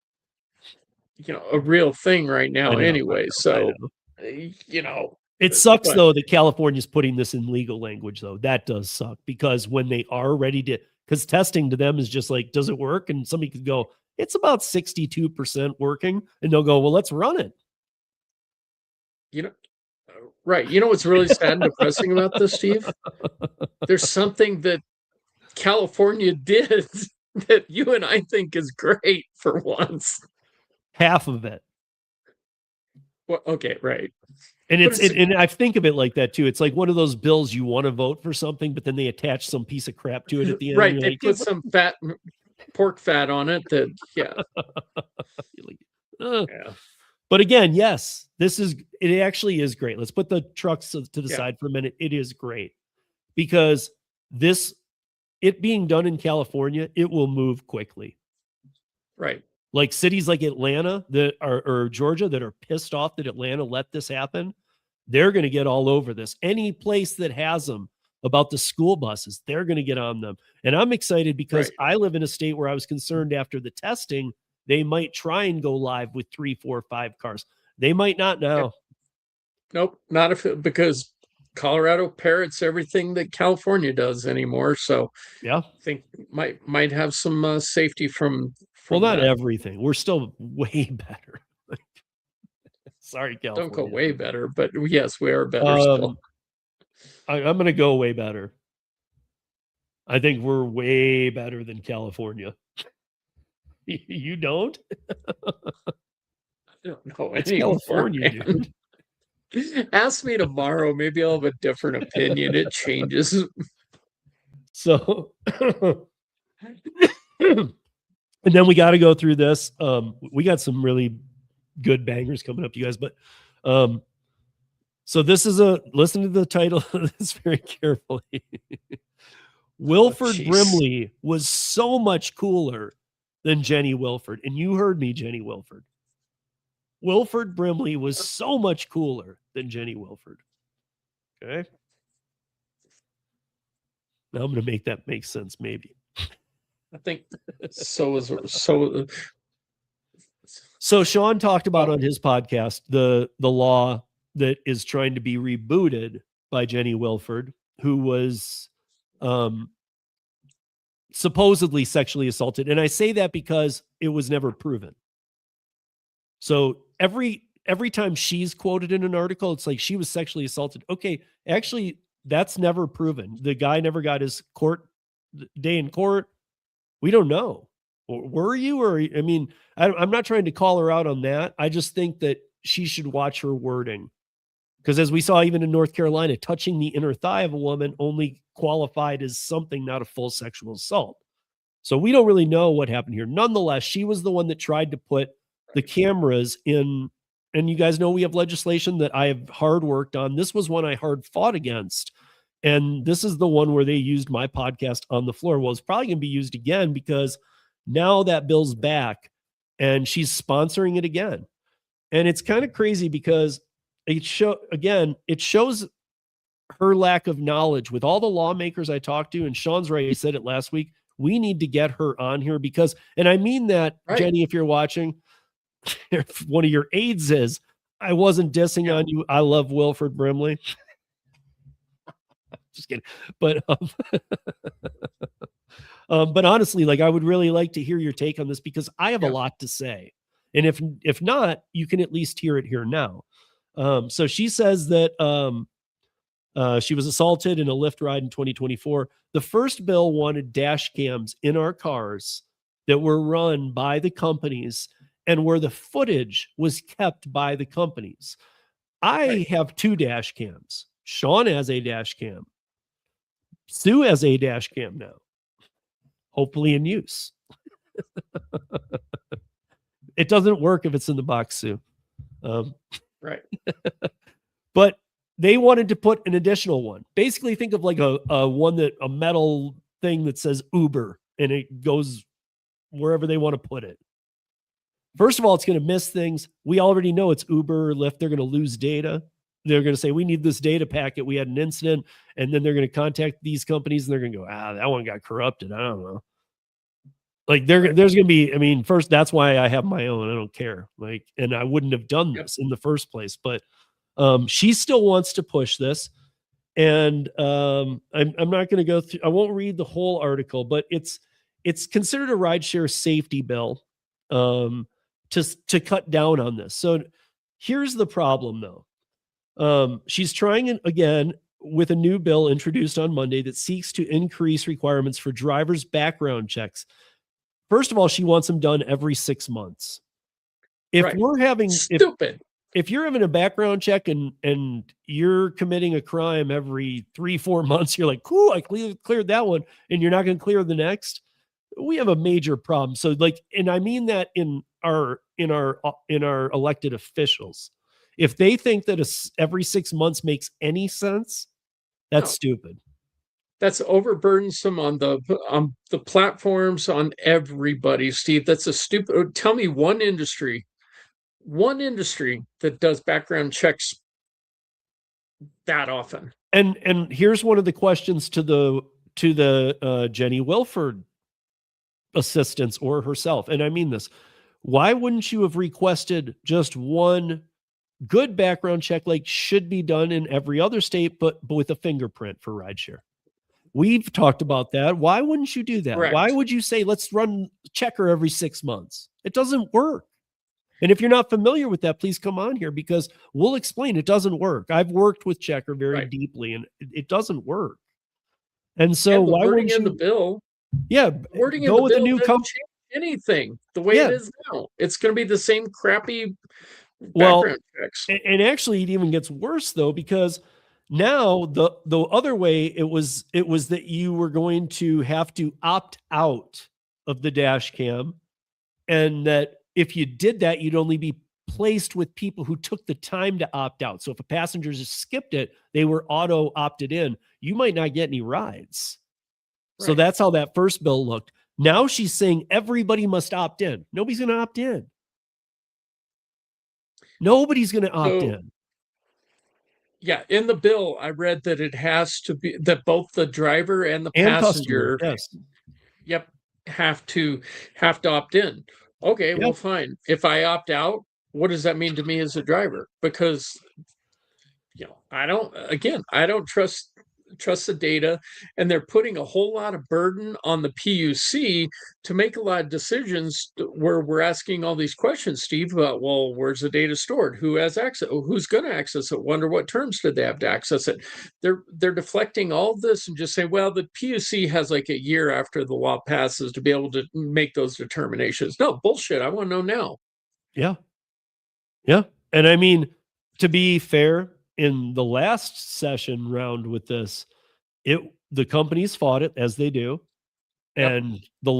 a real thing right now anyway. So, it sucks though that California's putting this in legal language though. That does suck, because when they are ready to, because testing to them is just like, does it work? And somebody could go, it's about 62% working, and they'll go, well, let's run it. Right. You know what's really sad and depressing about this, Steve? There's something that California did that you and I think is great for once. Half of it. Well, okay, right. And and I think of it like that too. It's like one of those bills you want to vote for something, but then they attach some piece of crap to it at the end. Right. They put some pork fat on it that, yeah. But again, yes, it actually is great. Let's put the trucks to the side for a minute. It is great because it being done in California, it will move quickly. Right. Like cities like Atlanta or Georgia that are pissed off that Atlanta let this happen, they're going to get all over this. Any place that has them about the school buses, they're going to get on them. And I'm excited because I live in a state where I was concerned after the testing, they might try and go live with 3, 4, 5 cars. They might not now. Nope, not because Colorado parrots everything that California does anymore. So yeah, I think might have some safety from well, not everything. We're still way better. Sorry, California. Don't go way better, but yes, we are better still. I'm going to go way better. I think we're way better than California. You don't? I don't know. It's California, dude. Ask me tomorrow. Maybe I'll have a different opinion. It changes. So, and then we got to go through this. We got some really good bangers coming up, you guys. But So this is listen to the title of this very carefully. Wilford jeez. Brimley was so much cooler than Jenny Wilford. And you heard me, Jenny Wilford. Wilford Brimley was so much cooler than Jenny Wilford. Okay. Now I'm going to make that make sense, maybe. I think so. So Sean talked about on his podcast the law that is trying to be rebooted by Jenny Wilford, who was supposedly sexually assaulted. And I say that because it was never proven. So every time she's quoted in an article, it's like she was sexually assaulted. Okay, actually, that's never proven. The guy never got his day in court. We don't know. Were you? Or I mean, I'm not trying to call her out on that. I just think that she should watch her wording. Because as we saw even in North Carolina, touching the inner thigh of a woman only qualified as something, not a full sexual assault. So we don't really know what happened here. Nonetheless, she was the one that tried to put the cameras in. And you guys know we have legislation that I have hard worked on. This was one I hard fought against. And this is the one where they used my podcast on the floor. Well, it's probably going to be used again because now that bill's back and she's sponsoring it again. And it's kind of crazy because it shows her lack of knowledge with all the lawmakers I talked to. And Sean's right. He said it last week. We need to get her on here because, and I mean that, right. Jenny, if you're watching, if one of your aides is, I wasn't dissing on you. I love Wilford Brimley. Just kidding. But, but honestly, like I would really like to hear your take on this because I have a lot to say. And if not, you can at least hear it here now. So she says that she was assaulted in a Lyft ride in 2024. The first bill wanted dash cams in our cars that were run by the companies and where the footage was kept by the companies. I have 2 dash cams. Sean has a dash cam. Sue has a dash cam now, hopefully in use. It doesn't work if it's in the box, Sue. Right. But they wanted to put an additional one. Basically, think of like a metal thing that says Uber, and it goes wherever they want to put it. First of all, it's going to miss things. We already know it's Uber or Lyft. They're going to lose data. They're going to say, we need this data packet. We had an incident. And then they're going to contact these companies and they're going to go, that one got corrupted. I don't know. Like there's going to be, I mean, first, that's why I have my own. I don't care. Like, and I wouldn't have done this in the first place, but she still wants to push this. And I'm not going to go through, I won't read the whole article, but it's considered a rideshare safety bill to cut down on this. So here's the problem though. She's trying it again with a new bill introduced on Monday that seeks to increase requirements for drivers' background checks. First of all, she wants them done every 6 months. If we're having if you're having a background check and you're committing a crime every 3-4 months, you're like, cool, I cleared that one, and you're not going to clear the next. We have a major problem. So like, and I mean that in our elected officials. If they think that every 6 months makes any sense, that's stupid. That's overburdensome on the platforms, on everybody, Steve. That's a stupid. Tell me one industry that does background checks that often. And here's one of the questions to the Jenny Wilford assistants or herself. And I mean this. Why wouldn't you have requested just one good background check like should be done in every other state, but with a fingerprint for rideshare? We've talked about that. Why wouldn't you do that? Correct. Why would you say, let's run checker every 6 months? It doesn't work. And if you're not familiar with that, please come on here because we'll explain it doesn't work. I've worked with checker very deeply and it doesn't work. And so why wouldn't you in the bill? Yeah. Wording go in the with bill a new doesn't change anything the way it is now. It's going to be the same crappy background checks. And actually it even gets worse though, because now the other way it was that you were going to have to opt out of the dash cam, and that if you did that, you'd only be placed with people who took the time to opt out. So if a passenger just skipped it, they were auto opted in. You might not get any rides. So Right. that's how that first bill looked. Now she's saying everybody must opt in. Nobody's going to opt in. Nobody's going to opt in. Yeah, in the bill, I read that it has to be that both the driver and the And customer, passenger, yes. yep, have to opt in. Okay, well, Yep. fine. If I opt out, what does that mean to me as a driver? Because I don't trust the data, and they're putting a whole lot of burden on the PUC to make a lot of decisions where we're asking all these questions, Steve, about, well, where's the data stored? Who has access? Who's going to access it? Wonder what terms did they have to access it? They're deflecting all this and just saying, well, the PUC has like a year after the law passes to be able to make those determinations. No, bullshit. I want to know now. Yeah. Yeah. And I mean, to be fair, in the last session round with this, the companies fought it as they do, and the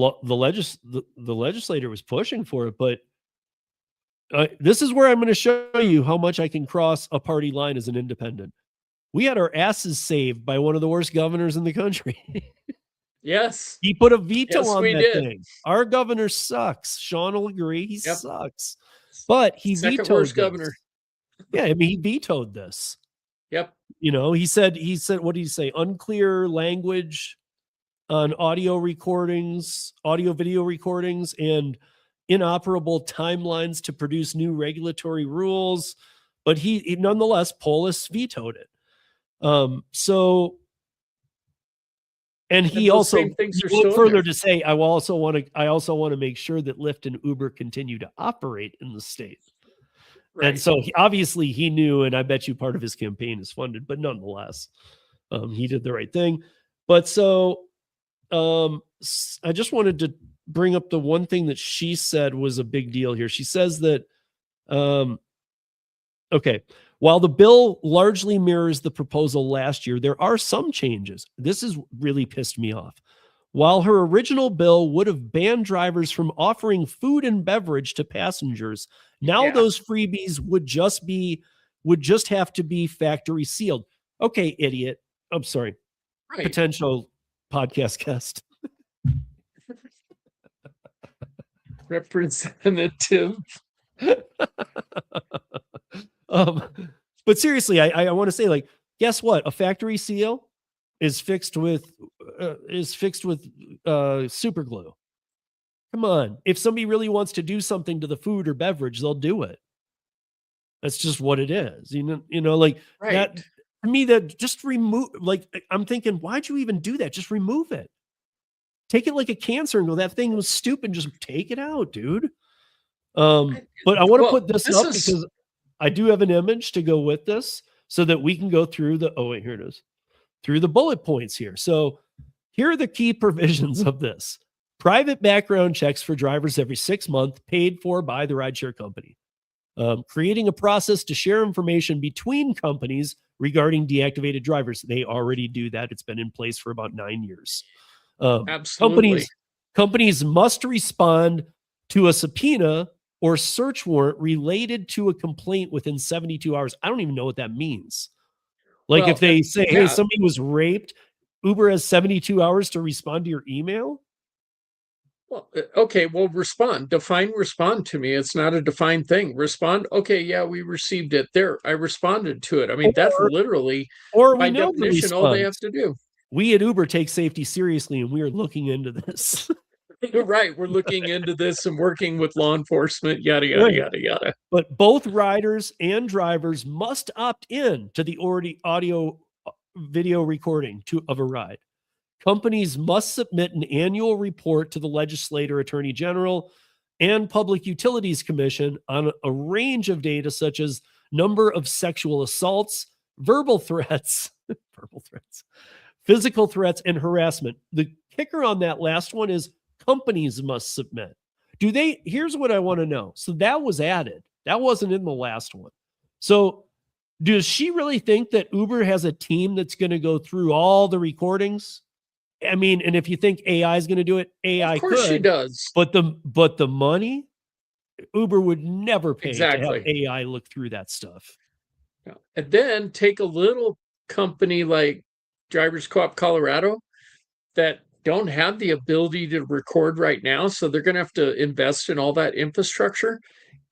legislator was pushing for it. But this is where I'm going to show you how much I can cross a party line as an independent. We had our asses saved by one of the worst governors in the country. Yes. He put a veto on that did. thing. Our governor sucks. Sean will agree. He Yep. sucks. But he Second vetoed worst this. governor. Yeah, I mean, he vetoed this. Yep. He said, what did he say? Unclear language on audio video recordings, and inoperable timelines to produce new regulatory rules. But he nonetheless, Polis vetoed it. And he also went further to say, I also want to make sure that Lyft and Uber continue to operate in the state. Right. And so obviously he knew, and I bet you part of his campaign is funded, but nonetheless, he did the right thing. But so I just wanted to bring up the one thing that she said was a big deal here. She says that, okay, while the bill largely mirrors the proposal last year, there are some changes. This has really pissed me off. While her original bill would have banned drivers from offering food and beverage to passengers, now those freebies would just have to be factory sealed. Okay, idiot. I'm sorry. Right. Potential podcast guest. Representative. But seriously, I want to say, like, guess what? A factory seal is fixed with super glue. Come on. If somebody really wants to do something to the food or beverage, they'll do it. That's just what it is. Like right. That to me, that just remove, like, I'm thinking, why'd you even do that? Just remove it. Take it like a cancer and go, that thing was stupid. Just take it out, dude. But I want to put this up because I do have an image to go with this so that we can go through here it is. Through the bullet points here. So here are the key provisions of this. Private background checks for drivers every 6 months, paid for by the rideshare company. Creating a process to share information between companies regarding deactivated drivers. They already do that. It's been in place for about 9 years. Absolutely. Companies must respond to a subpoena or search warrant related to a complaint within 72 hours. I don't even know what that means. Like, if they say, hey, somebody was raped, Uber has 72 hours to respond to your email? Well, okay, well, define respond to me. It's not a defined thing. Respond. Okay, yeah, we received it. There, I responded to it. I mean, that's literally, by definition, all they have to do. We at Uber take safety seriously, and we are looking into this. Right, we're looking into this and working with law enforcement, yada, yada, yada, yada. But both riders and drivers must opt in to the audio video recording of a ride. Companies must submit an annual report to the legislator, attorney general, and Public Utilities Commission on a range of data such as number of sexual assaults, verbal threats, physical threats, and harassment. The kicker on that last one is companies must submit. Here's what I want to know. So that was added. That wasn't in the last one. So does she really think that Uber has a team that's going to go through all the recordings? I mean, and if you think AI is going to do it, AI could. Of course she does. But the money Uber would never pay to have Exactly. AI look through that stuff. Yeah. And then take a little company like Drivers Co-op Colorado that don't have the ability to record right now. So they're going to have to invest in all that infrastructure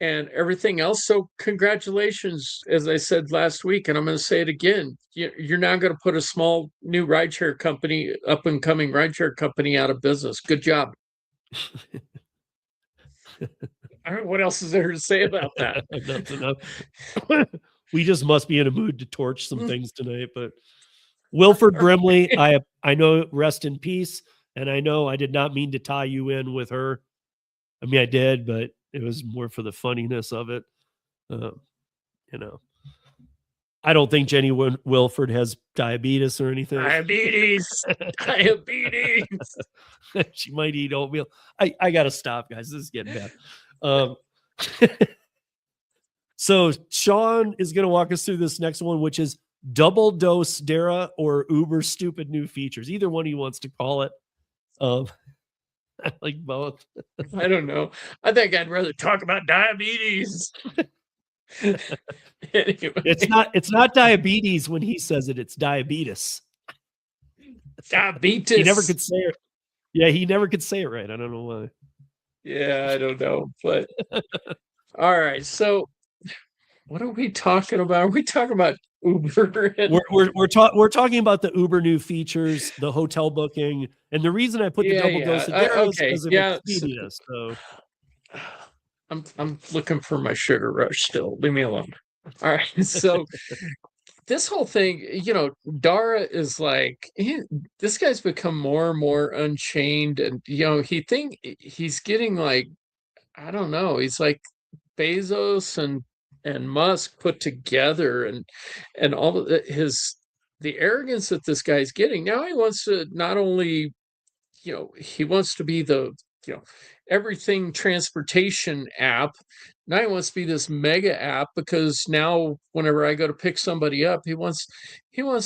and everything else. So congratulations, as I said last week, and I'm going to say it again. You're now going to put a small new rideshare company, up and coming rideshare company out of business. Good job. I don't know what else is there to say about that. That's enough. We just must be in a mood to torch some things tonight. But Wilford Brimley, I know, rest in peace. And I know I did not mean to tie you in with her. I mean, I did, but it was more for the funniness of it. You know, I don't think Jenny Wilford has diabetes or anything. Diabetes. She might eat oatmeal. I got to stop, guys. This is getting bad. So Sean is going to walk us through this next one, which is double dose Dara or Uber stupid new features. Either one he wants to call it. I like both. I don't know. I think I'd rather talk about diabetes. Anyway. It's not diabetes when he says it. It's diabetes. Diabetes. He never could say it. Yeah, he never could say it right. I don't know why. Yeah, I don't know. But all right. So what are we talking about? Are we talking about Uber? We're talking about the Uber new features, the hotel booking, and the reason I put the double dose of Dara is because of Expedia. So I'm looking for my sugar rush still. Leave me alone. All right. So this whole thing, Dara is like, this guy's become more and more unchained, and he's getting like, I don't know, he's like Bezos and Musk put together, and all of the arrogance that this guy's getting. Now he wants to not only, he wants to be the, everything transportation app. Now he wants to be this mega app, because now whenever I go to pick somebody up, he wants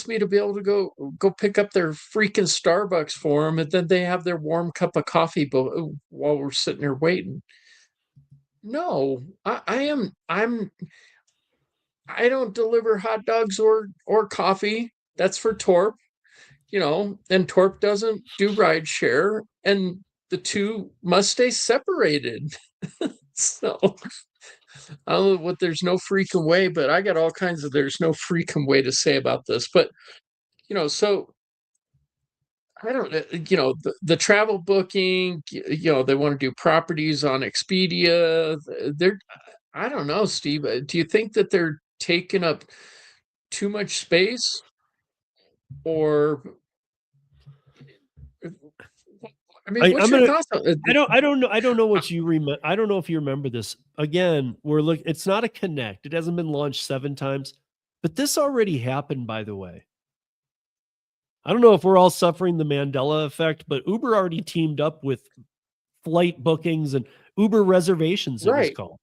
me to be able to go pick up their freaking Starbucks for him, and then they have their warm cup of coffee while we're sitting there waiting. No, I don't deliver hot dogs or coffee. That's for Torp, and Torp doesn't do ride share, and the two must stay separated. So I don't know what there's no freaking way, but I got all kinds of there's no freaking way to say about this. But so I don't know, the travel booking, they want to do properties on Expedia. I don't know, Steve. Do you think that they're taking up too much space, or I mean, what's your thoughts on it? I don't know. I don't know what you remember. I don't know if you remember this. Again, it's not a Connect. It hasn't been launched 7 times, but this already happened, by the way. I don't know if we're all suffering the Mandela effect, but Uber already teamed up with flight bookings and Uber reservations, it was called.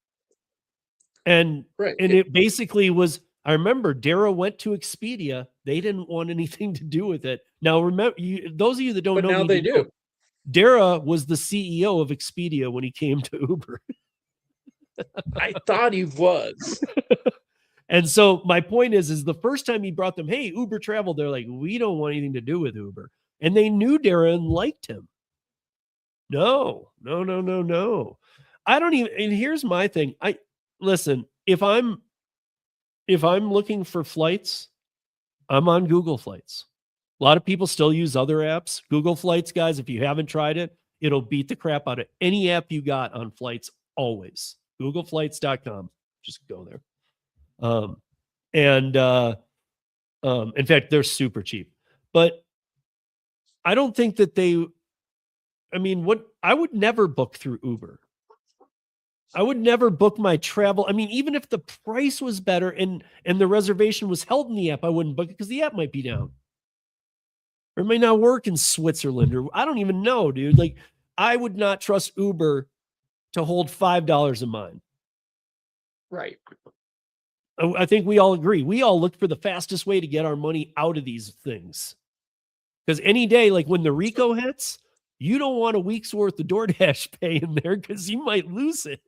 And it basically was, I remember Dara went to Expedia. They didn't want anything to do with it. Now, remember, those of you that don't know, now they do. Dara was the CEO of Expedia when he came to Uber. I thought he was. And so my point is the first time he brought them, hey, Uber Travel, they're like, we don't want anything to do with Uber. And they knew Dara and liked him. No. I don't even, and here's my thing. Listen, if I'm looking for flights, I'm on Google Flights. A lot of people still use other apps. Google Flights, guys, if you haven't tried it, it'll beat the crap out of any app you got on flights always. Googleflights.com. Just go there. In fact, they're super cheap. But I don't think that I would never book through Uber. I would never book my travel. I mean, even if the price was better and the reservation was held in the app, I wouldn't book it because the app might be down. Or it may not work in Switzerland, or I don't even know, dude. Like, I would not trust Uber to hold $5 of mine. Right. I think we all agree. We all look for the fastest way to get our money out of these things. Because any day, like when the RICO hits, you don't want a week's worth of DoorDash pay in there because you might lose it.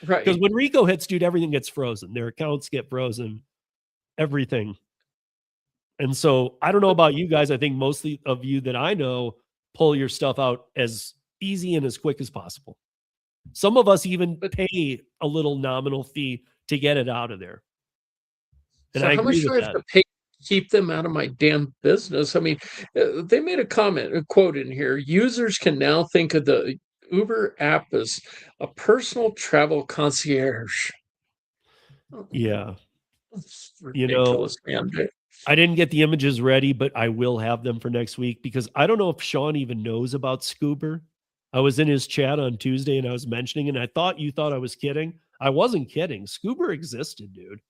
Right. Because when Rico hits, dude, everything gets frozen. Their accounts get frozen, everything. And so I don't know about you guys. I think mostly of you that I know pull your stuff out as easy and as quick as possible. Some of us even pay a little nominal fee to get it out of there. And So I how agree much do with I have that. to pay to keep them out of my damn business? I mean, they made a quote in here. Users can now think of the Uber app as a personal travel concierge. Yeah. That's You know, ridiculous, man. I didn't get the images ready, but I will have them for next week because I don't know if Sean even knows about Scuba. I was in his chat on Tuesday and I was mentioning, and I thought you thought I was kidding. I wasn't kidding. Scuba existed, dude.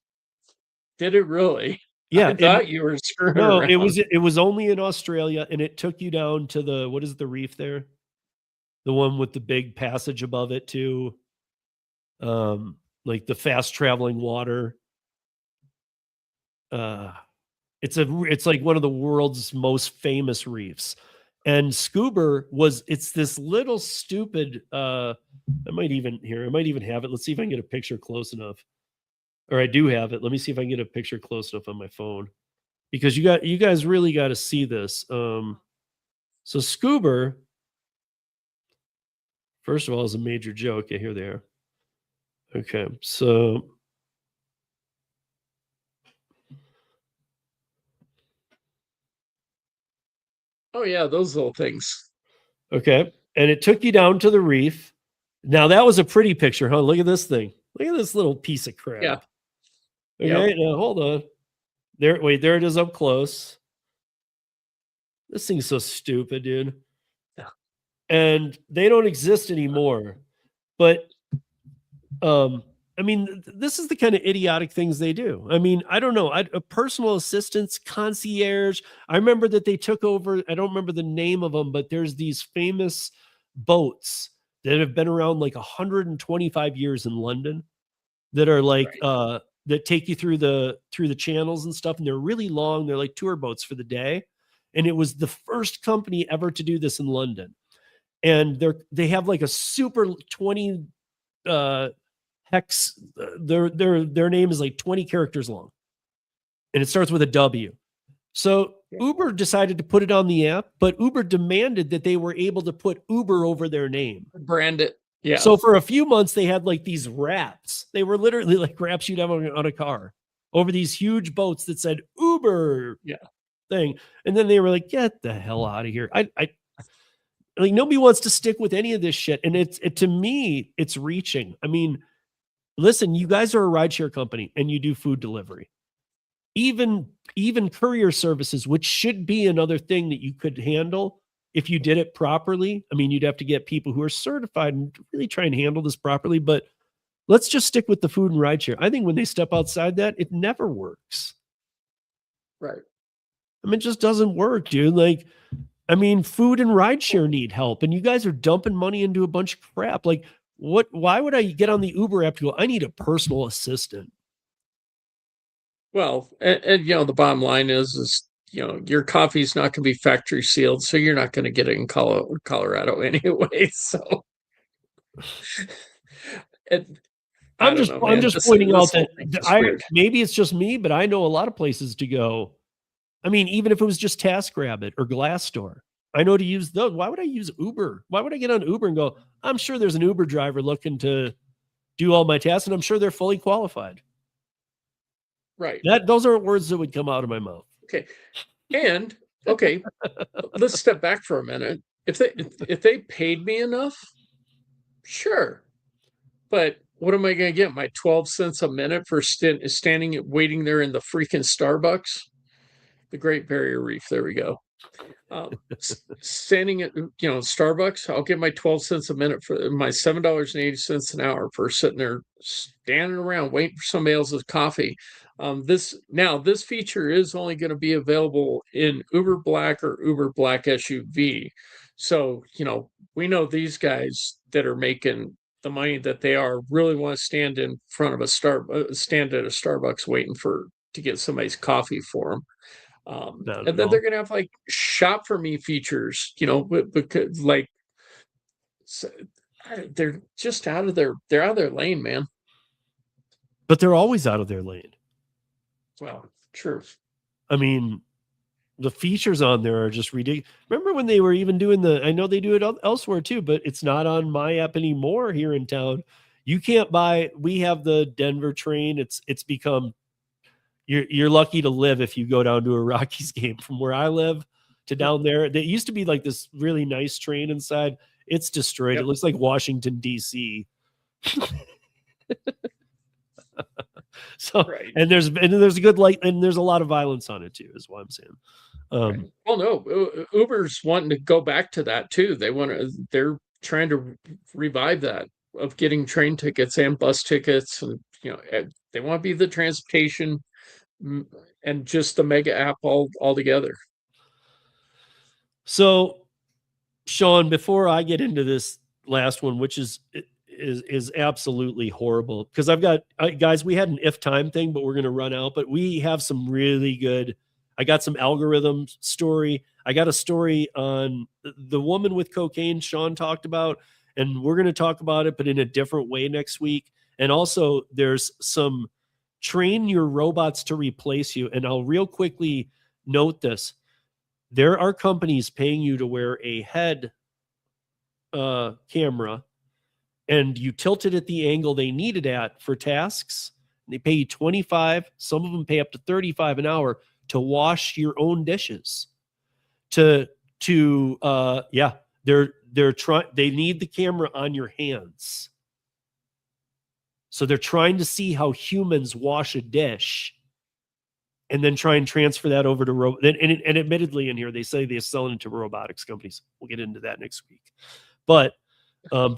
Did it really? Yeah, I thought you were screwing no, around. it was only in Australia, and it took you down to the what is the reef there? The one with the big passage above it too. Like the fast traveling water. It's like one of the world's most famous reefs. And Scuba it's this little stupid I might even have it. Let's see if I can get a picture close enough. Or I do have it. Let me see if I can get a picture close enough on my phone. Because you guys really got to see this. So Scuba, first of all, is a major joke. Yeah, here they are. Okay, so Oh yeah, those little things. okay, and it took you down to the reef. Now that was a pretty picture, huh? Look at this thing. Look at this little piece of crap. Yeah. Okay, Yep. now hold on. There it is up close. This thing's so stupid, dude. Yeah. And they don't exist anymore. But I mean, this is the kind of idiotic things they do. I mean, I don't know. A personal assistance, concierge. I remember that they took over. I don't remember the name of them, but there's these famous boats that have been around like 125 years in London that are like that take you through the channels and stuff, and they're really long. They're like tour boats for the day, and it was the first company ever to do this in London. And they have like a super 20 hex. Their name is like 20 characters long, and it starts with a W. So Uber decided to put it on the app, but Uber demanded that they were able to put Uber over their name. Brand it. Yeah. So for a few months, they had like these wraps. They were literally like wraps you'd have on a car over these huge boats that said Uber thing. And then they were like, get the hell out of here. I like nobody wants to stick with any of this shit. And to me, it's reaching. I mean, listen, you guys are a rideshare company and you do food delivery. Even courier services, which should be another thing that you could handle if you did it properly. I mean, you'd have to get people who are certified and really try and handle this properly. But let's just stick with the food and rideshare. I think when they step outside that, it never works. Right. I mean, it just doesn't work, dude. Like, I mean, food and rideshare need help, and you guys are dumping money into a bunch of crap. Like, what? Why would I get on the Uber app to go, I need a personal assistant? Well, and the bottom line is your coffee's not going to be factory sealed, so you're not going to get it in Colorado anyway. So, I'm just pointing out that maybe it's just me, but I know a lot of places to go. I mean, even if it was just TaskRabbit or Glassdoor, I know to use those. Why would I use Uber? Why would I get on Uber and go, I'm sure there's an Uber driver looking to do all my tasks, and I'm sure they're fully qualified. Right. Those aren't words that would come out of my mouth. Okay. And okay, let's step back for a minute. If they paid me enough, sure. But what am I going to get? My 12 cents a minute for standing waiting there in the freaking Starbucks? The Great Barrier Reef. There we go. Standing at Starbucks, I'll get my 12 cents a minute for my $7.80 an hour for sitting there standing around waiting for somebody else's coffee. This feature is only going to be available in Uber Black or Uber Black SUV. So we know these guys that are making the money that they are really want to stand in front of stand at a Starbucks waiting to get somebody's coffee for them. And then they're going to have like shop for me features, because like, they're just out of their lane, man. But they're always out of their lane. Well, true. I mean, the features on there are just ridiculous. Remember when they were even doing I know they do it elsewhere too, but it's not on my app anymore here in town. You can't we have the Denver train. It's become, you're lucky to live if you go down to a Rockies game from where I live to down there. That used to be like this really nice train inside. It's destroyed. Yep. It looks like Washington, D.C. So, right. and there's a good light, and there's a lot of violence on it too, is what I'm saying. Right. Well, no, Uber's wanting to go back to that too. They're trying to revive that of getting train tickets and bus tickets, and they want to be the transportation and just the mega app all together. So, Sean, before I get into this last one, which is absolutely horrible, because I've got guys, we had an if time thing, but we're going to run out. But we have some really good. I got some algorithm story. I got a story on the woman with cocaine Sean talked about, and we're going to talk about it, but in a different way next week. And also, there's some train your robots to replace you. And I'll real quickly note this. There are companies paying you to wear a head camera, and you tilt it at the angle they need it at for tasks. And they pay you 25. Some of them pay up to 35 an hour to wash your own dishes. They're trying. They need the camera on your hands. So they're trying to see how humans wash a dish, and then try and transfer that over to and admittedly in here, they say they're selling it to robotics companies. We'll get into that next week. But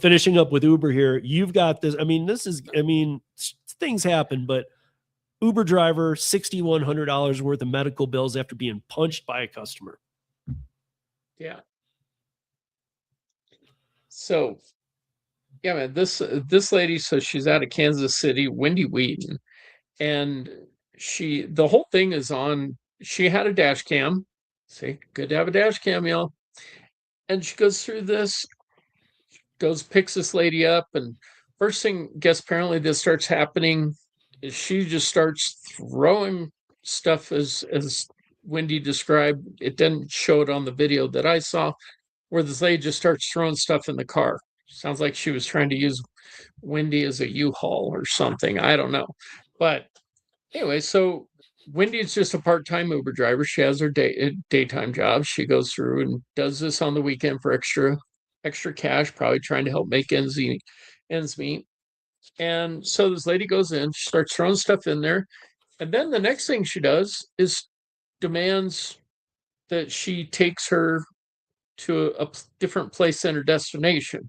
finishing up with Uber here, you've got this. Things happen, but Uber driver, $6,100 worth of medical bills after being punched by a customer. Yeah. So, yeah, man, this lady, so she's out of Kansas City, Wendy Wheaton, and the whole thing is on. She had a dash cam. See, good to have a dash cam, y'all. And she goes through this, picks this lady up, and first thing, guess apparently this starts happening is she just starts throwing stuff as Wendy described. It didn't show it on the video that I saw, where this lady just starts throwing stuff in the car. Sounds like she was trying to use Wendy as a U-Haul or something. I don't know. But anyway, so Wendy is just a part-time Uber driver. She has her daytime job. She goes through and does this on the weekend for extra cash, probably trying to help make ends meet. And so this lady goes in, she starts throwing stuff in there. And then the next thing she does is demands that she takes her to a different place than her destination.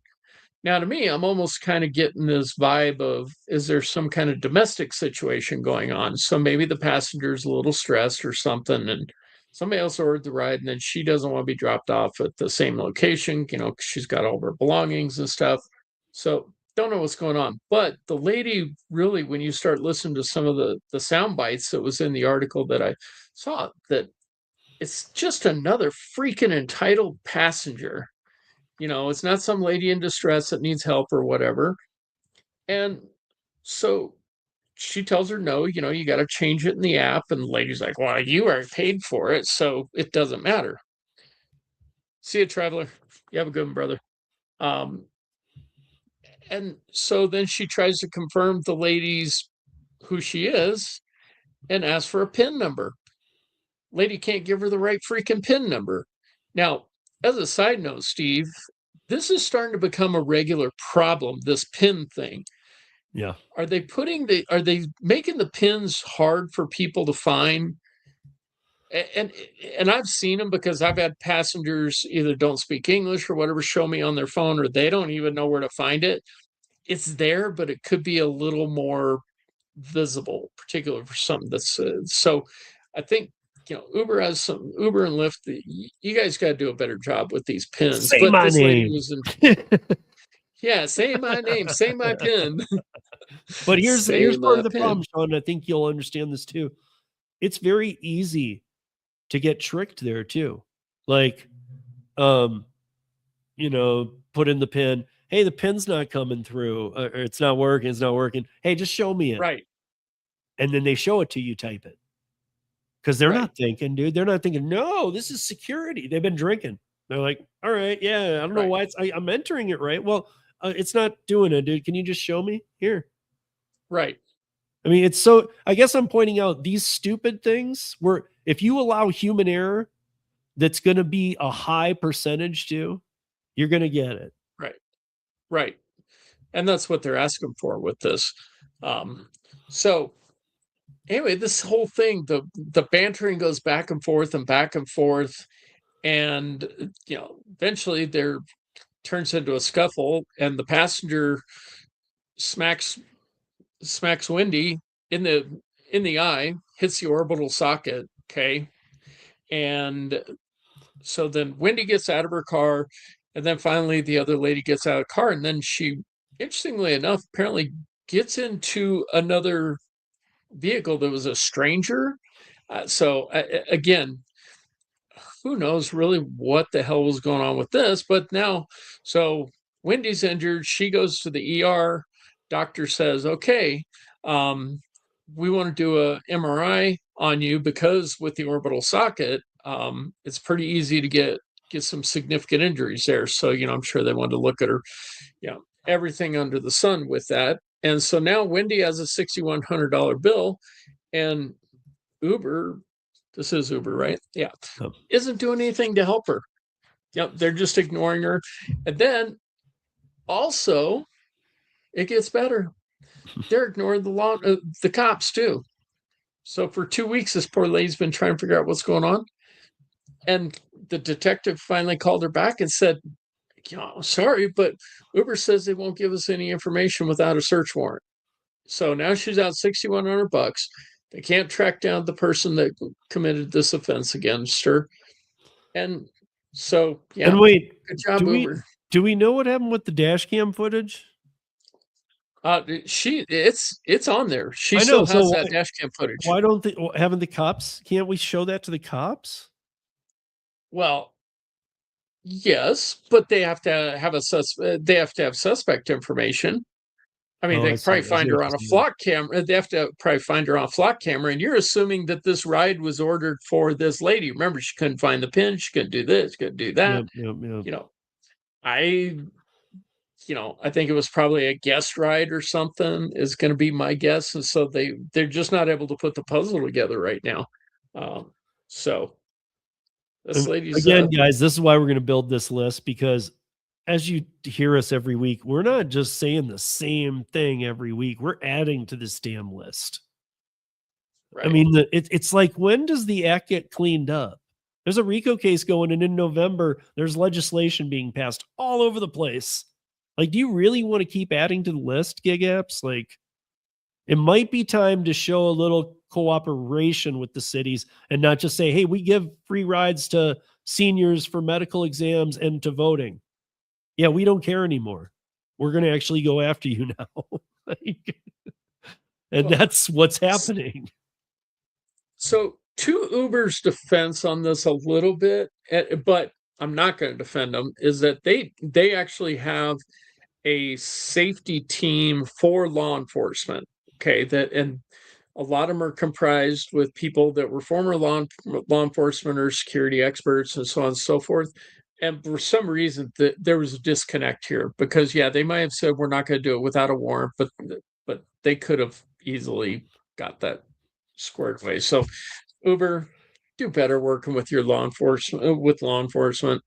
Now, to me, I'm almost kind of getting this vibe of, is there some kind of domestic situation going on? So maybe the passenger's a little stressed or something, and somebody else ordered the ride, and then she doesn't want to be dropped off at the same location, because she's got all of her belongings and stuff. So don't know what's going on. But the lady really, when you start listening to some of the sound bites that was in the article that I saw, that it's just another freaking entitled passenger. It's not some lady in distress that needs help or whatever. And so she tells her, no, you got to change it in the app. And the lady's like, well, you are paid for it, so it doesn't matter. See you, traveler. You have a good one, brother. And so then she tries to confirm the lady's who she is and asks for a PIN number. Lady can't give her the right freaking PIN number. Now, as a side note, Steve, this is starting to become a regular problem, this PIN thing. Yeah. Are they making the PINs hard for people to find? And I've seen them because I've had passengers either don't speak English or whatever show me on their phone, or they don't even know where to find it. It's there, but it could be a little more visible, particularly for something that's so. I think Uber and Lyft. You guys got to do a better job with these pins. Say but my this name. lady was in. Yeah, say my name, say my pin. But here's part of the problem, Sean. I think you'll understand this too. It's very easy to get tricked there too. Like, put in the pin. hey, the pin's not coming through, or it's not working. Hey, just show me it. Right. And then they show it to you, type it. Because they're Right. not thinking, dude. They're not thinking, no, this is security. They've been drinking. They're like, all right, yeah, I don't know Right. why I'm entering it right. Well, it's not doing it, dude. Can you just show me here? Right. I mean, it's so, I guess I'm pointing out these stupid things where if you allow human error, that's going to be a high percentage to, you're going to get it. Right. Right. And that's what they're asking for with this. So anyway, this whole thing, the bantering goes back and forth and back and forth. And, eventually there turns into a scuffle and the passenger smacks Wendy in the eye, hits the orbital socket. Okay. And so then Wendy gets out of her car, and then finally the other lady gets out of the car, and then she, interestingly enough, apparently gets into another vehicle that was a stranger. So again, who knows really what the hell was going on with this? But now, so Wendy's injured. She goes to the ER. Doctor says, okay, we want to do a MRI on you because with the orbital socket, it's pretty easy to get some significant injuries there. So, I'm sure they wanted to look at her, everything under the sun with that. And so now Wendy has a $6,100 bill, and Uber, this is Uber, right? Yeah. Oh. Isn't doing anything to help her. Yep. They're just ignoring her. And then also, it gets better. They're ignoring the cops too. So for 2 weeks, this poor lady's been trying to figure out what's going on. And the detective finally called her back and said, sorry, but Uber says they won't give us any information without a search warrant. So now she's out $6,100. They can't track down the person that committed this offense against her. And so, yeah. And wait, good job, Uber. Do we know what happened with the dash cam footage? It's on there. She I still know, has so that dash cam footage. Why don't they, haven't the cops, can't we show that to the cops? Well, yes, but they have to have suspect information. I mean, they probably find her on a flock camera. They have to probably find her on a flock camera. And you're assuming that this ride was ordered for this lady. Remember, she couldn't find the pin. She couldn't do this, couldn't do that. Yep. I think it was probably a guest ride or something is going to be my guess. And so they're just not able to put the puzzle together right now. So this lady's again, guys, this is why we're going to build this list, because as you hear us every week, we're not just saying the same thing every week. We're adding to this damn list. Right. I mean, it's like, when does the act get cleaned up? There's a RICO case going, and in November, there's legislation being passed all over the place. Like, do you really want to keep adding to the list, gig apps? Like, it might be time to show a little cooperation with the cities and not just say, hey, we give free rides to seniors for medical exams and to voting. Yeah, we don't care anymore. We're going to actually go after you now. And that's what's happening. So to Uber's defense on this a little bit, but I'm not going to defend them, is that they actually have a safety team for law enforcement. Okay, and a lot of them are comprised with people that were former law enforcement or security experts and so on and so forth. And for some reason, there was a disconnect here, because they might have said we're not going to do it without a warrant, but they could have easily got that squared away. So Uber, do better working with your law enforcement.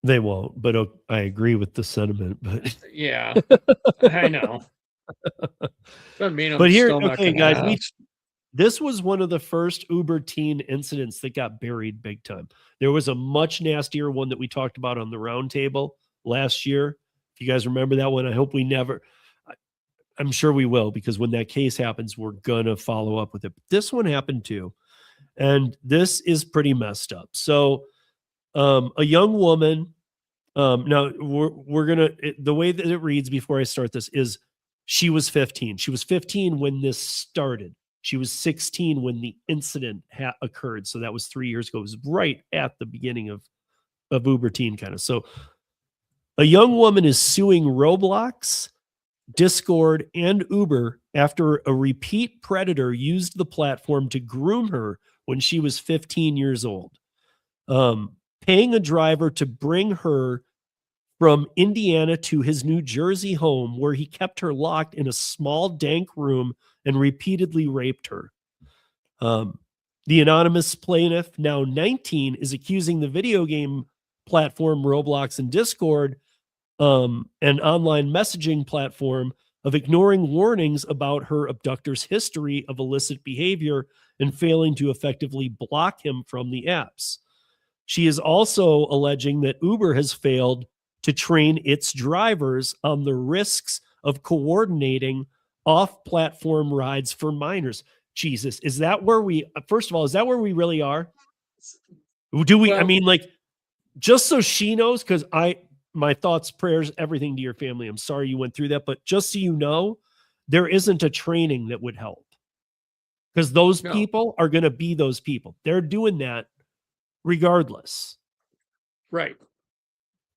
They won't, but I agree with the sentiment. But yeah, I know. Doesn't mean I'm but here, still not okay, guys, ask. This was one of the first Uber teen incidents that got buried big time. There was a much nastier one that we talked about on the roundtable last year. If you guys remember that one, I hope we never. I'm sure we will, because when that case happens, we're gonna follow up with it. But this one happened too, and this is pretty messed up. So, a young woman. Now we're gonna, the way that it reads before I start this is, she was 15. She was 15 when this started. She was 16 when the incident occurred. So that was 3 years ago. It was right at the beginning of Uber teen kind of. So a young woman is suing Roblox, Discord, and Uber after a repeat predator used the platform to groom her when she was 15 years old, paying a driver to bring her from Indiana to his New Jersey home, where he kept her locked in a small, dank room and repeatedly raped her. The anonymous plaintiff, now 19, is accusing the video game platform Roblox and Discord, an online messaging platform, of ignoring warnings about her abductor's history of illicit behavior and failing to effectively block him from the apps. She is also alleging that Uber has failed to train its drivers on the risks of coordinating off-platform rides for minors. Jesus, is that where we, first of all, is that where we really are? Do we, I mean, like, just so she knows, because my thoughts, prayers, everything to your family. I'm sorry you went through that, but just so you know, there isn't a training that would help, because those people are going to be those people. They're doing that regardless. Right.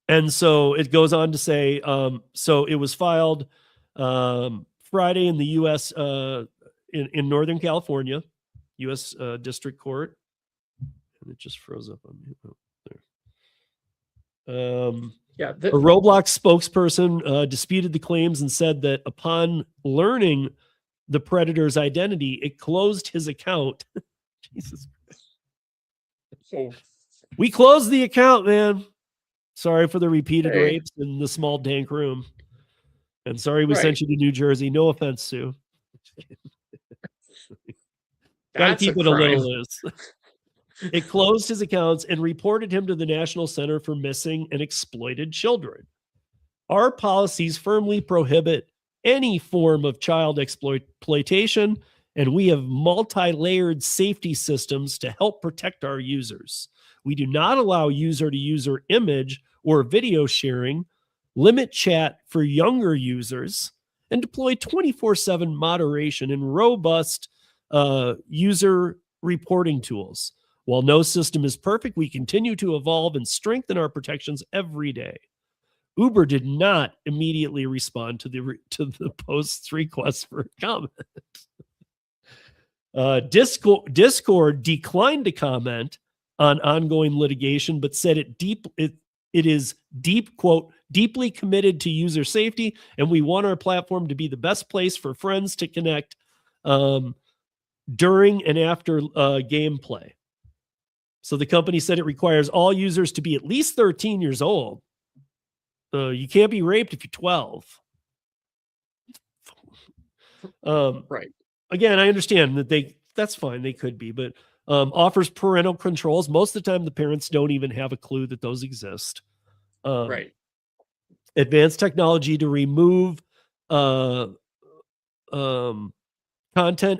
And so it goes on to say, so it was filed Friday in the U.S., in Northern California, U.S. District Court. And it just froze up on me. Oh, there. A Roblox spokesperson disputed the claims and said that upon learning the predator's identity, it closed his account. Jesus Christ. So we closed the account, man. Sorry for the repeated rapes in the small dank room. And sorry we sent you to New Jersey. No offense, Sue. Gotta keep it a little loose. It closed his accounts and reported him to the National Center for Missing and Exploited Children. Our policies firmly prohibit any form of child exploitation, and we have multi-layered safety systems to help protect our users. We do not allow user-to-user image or video sharing, limit chat for younger users, and deploy 24/7 moderation and robust user reporting tools. While no system is perfect, we continue to evolve and strengthen our protections every day. Uber did not immediately respond to the post's request for comment. Discord declined to comment on ongoing litigation, but said it is deeply committed to user safety, and we want our platform to be the best place for friends to connect during and after gameplay. So the company said it requires all users to be at least 13 years old. You can't be raped if you're 12. Right. Again, I understand that that's fine. They could be, but offers parental controls. Most of the time, the parents don't even have a clue that those exist. Right. Advanced technology to remove content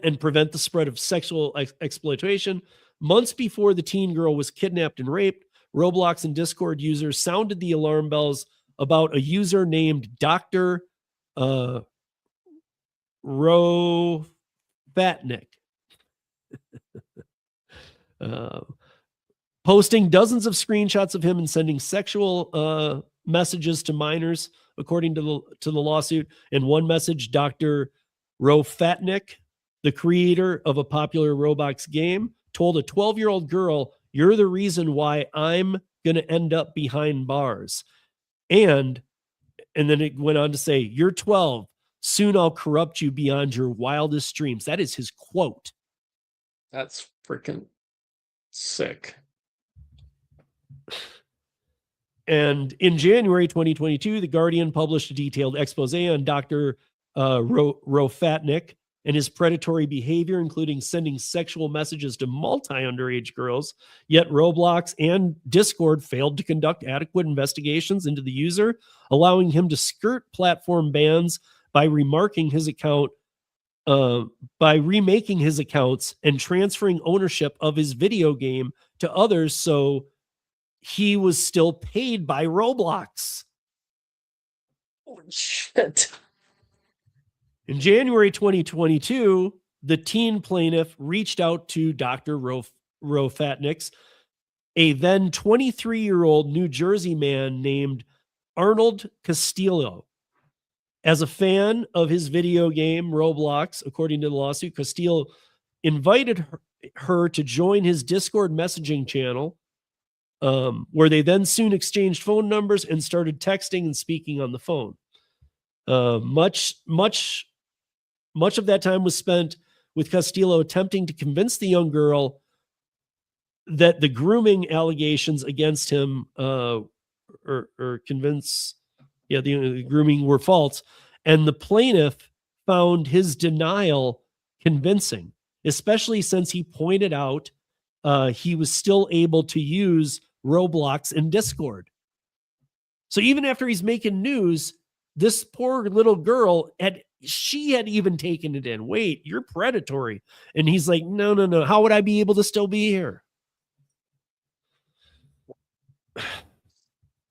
and prevent the spread of sexual exploitation. Months before the teen girl was kidnapped and raped, Roblox and Discord users sounded the alarm bells about a user named Dr. Rofatnik. Posting dozens of screenshots of him and sending sexual messages to minors, according to the lawsuit. In one message, Dr. Rofatnik, the creator of a popular Roblox game, told a 12-year-old girl, "You're the reason why I'm going to end up behind bars." And then it went on to say, "You're 12. Soon I'll corrupt you beyond your wildest dreams." That is his quote. That's freaking sick. And in January 2022, The Guardian published a detailed expose on Dr. Rofatnik and his predatory behavior, including sending sexual messages to multi-underage girls. Yet Roblox and Discord failed to conduct adequate investigations into the user, allowing him to skirt platform bans by remaking his accounts and transferring ownership of his video game to others, so he was still paid by Roblox. Holy shit. In January 2022, the teen plaintiff reached out to Dr. Rofatnik a then 23-year-old New Jersey man named Arnold Castillo. As a fan of his video game Roblox, according to the lawsuit, Castillo invited her to join his Discord messaging channel, where they then soon exchanged phone numbers and started texting and speaking on the phone. Much of that time was spent with Castillo attempting to convince the young girl that the grooming allegations against him, the grooming were false. And the plaintiff found his denial convincing, especially since he pointed out he was still able to use Roblox and Discord. So even after he's making news, this poor little girl had even taken it in. Wait, you're predatory. And he's like, no. How would I be able to still be here?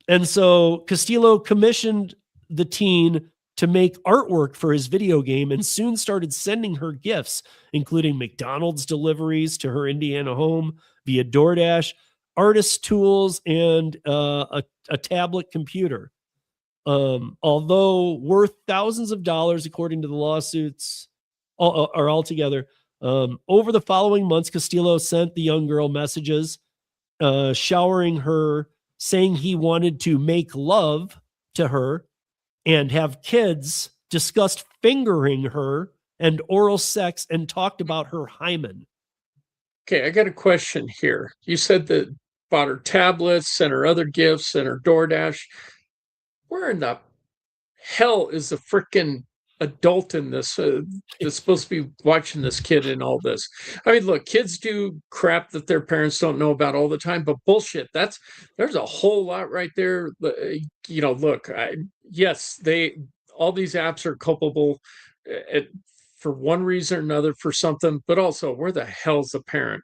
And so Castillo commissioned the teen to make artwork for his video game and soon started sending her gifts, including McDonald's deliveries to her Indiana home via DoorDash, artist tools, and a tablet computer. Although worth thousands of dollars, according to the lawsuits, are altogether. Over the following months, Castillo sent the young girl messages, showering her, saying he wanted to make love to her and have kids, discussed fingering her and oral sex, and talked about her hymen. Okay, I got a question here. You said that bought her tablets, sent her other gifts, sent her DoorDash. Where in the hell is the freaking adult in this that's supposed to be watching this kid in all this? I mean, look, kids do crap that their parents don't know about all the time, but bullshit, there's a whole lot right there. Look, yes, all these apps are culpable for one reason or another for something, but also where the hell's the parent?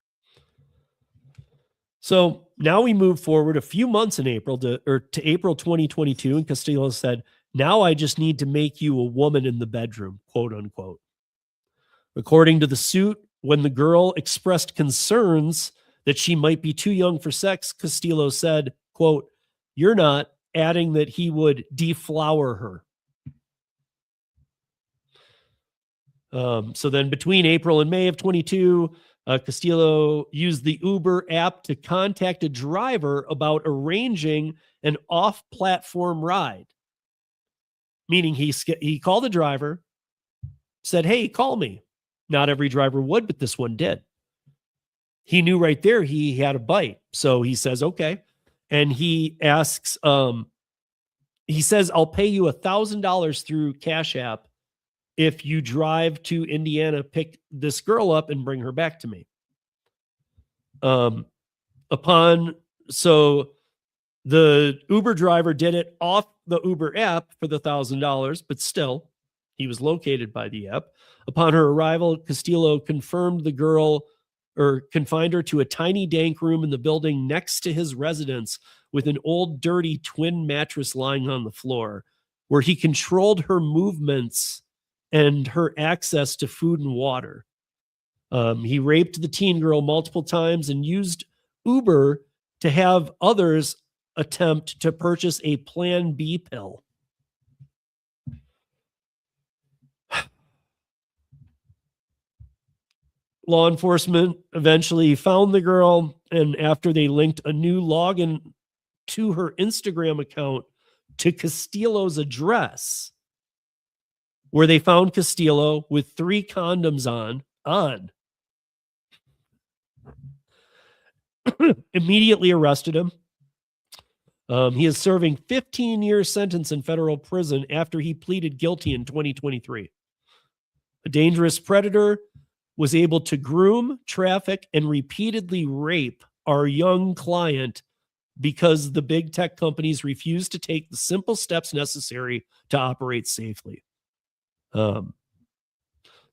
So now we move forward a few months in April to April 2022, and Castillo said, "Now I just need to make you a woman in the bedroom," quote unquote. According to the suit, when the girl expressed concerns that she might be too young for sex, Castillo said, quote, "You're not," adding that he would deflower her. So then between April and May of 22, Castillo used the Uber app to contact a driver about arranging an off-platform ride. Meaning he called the driver, said, "Hey, call me." Not every driver would, but this one did. He knew right there he had a bite. So he says, okay. And he asks, he says, "I'll pay you $1,000 through Cash App if you drive to Indiana, pick this girl up and bring her back to me." So the Uber driver did it off the Uber app for the $1,000, but still, he was located by the app. Upon her arrival, Castillo confined her to a tiny dank room in the building next to his residence with an old dirty twin mattress lying on the floor, where he controlled her movements and her access to food and water. He raped the teen girl multiple times and used Uber to have others attempt to purchase a Plan B pill. Law enforcement eventually found the girl, and after they linked a new login to her Instagram account to Castillo's address, where they found Castillo with 3 condoms on, immediately arrested him. He is serving 15-year sentence in federal prison after he pleaded guilty in 2023. A dangerous predator was able to groom, traffic, and repeatedly rape our young client because the big tech companies refused to take the simple steps necessary to operate safely. The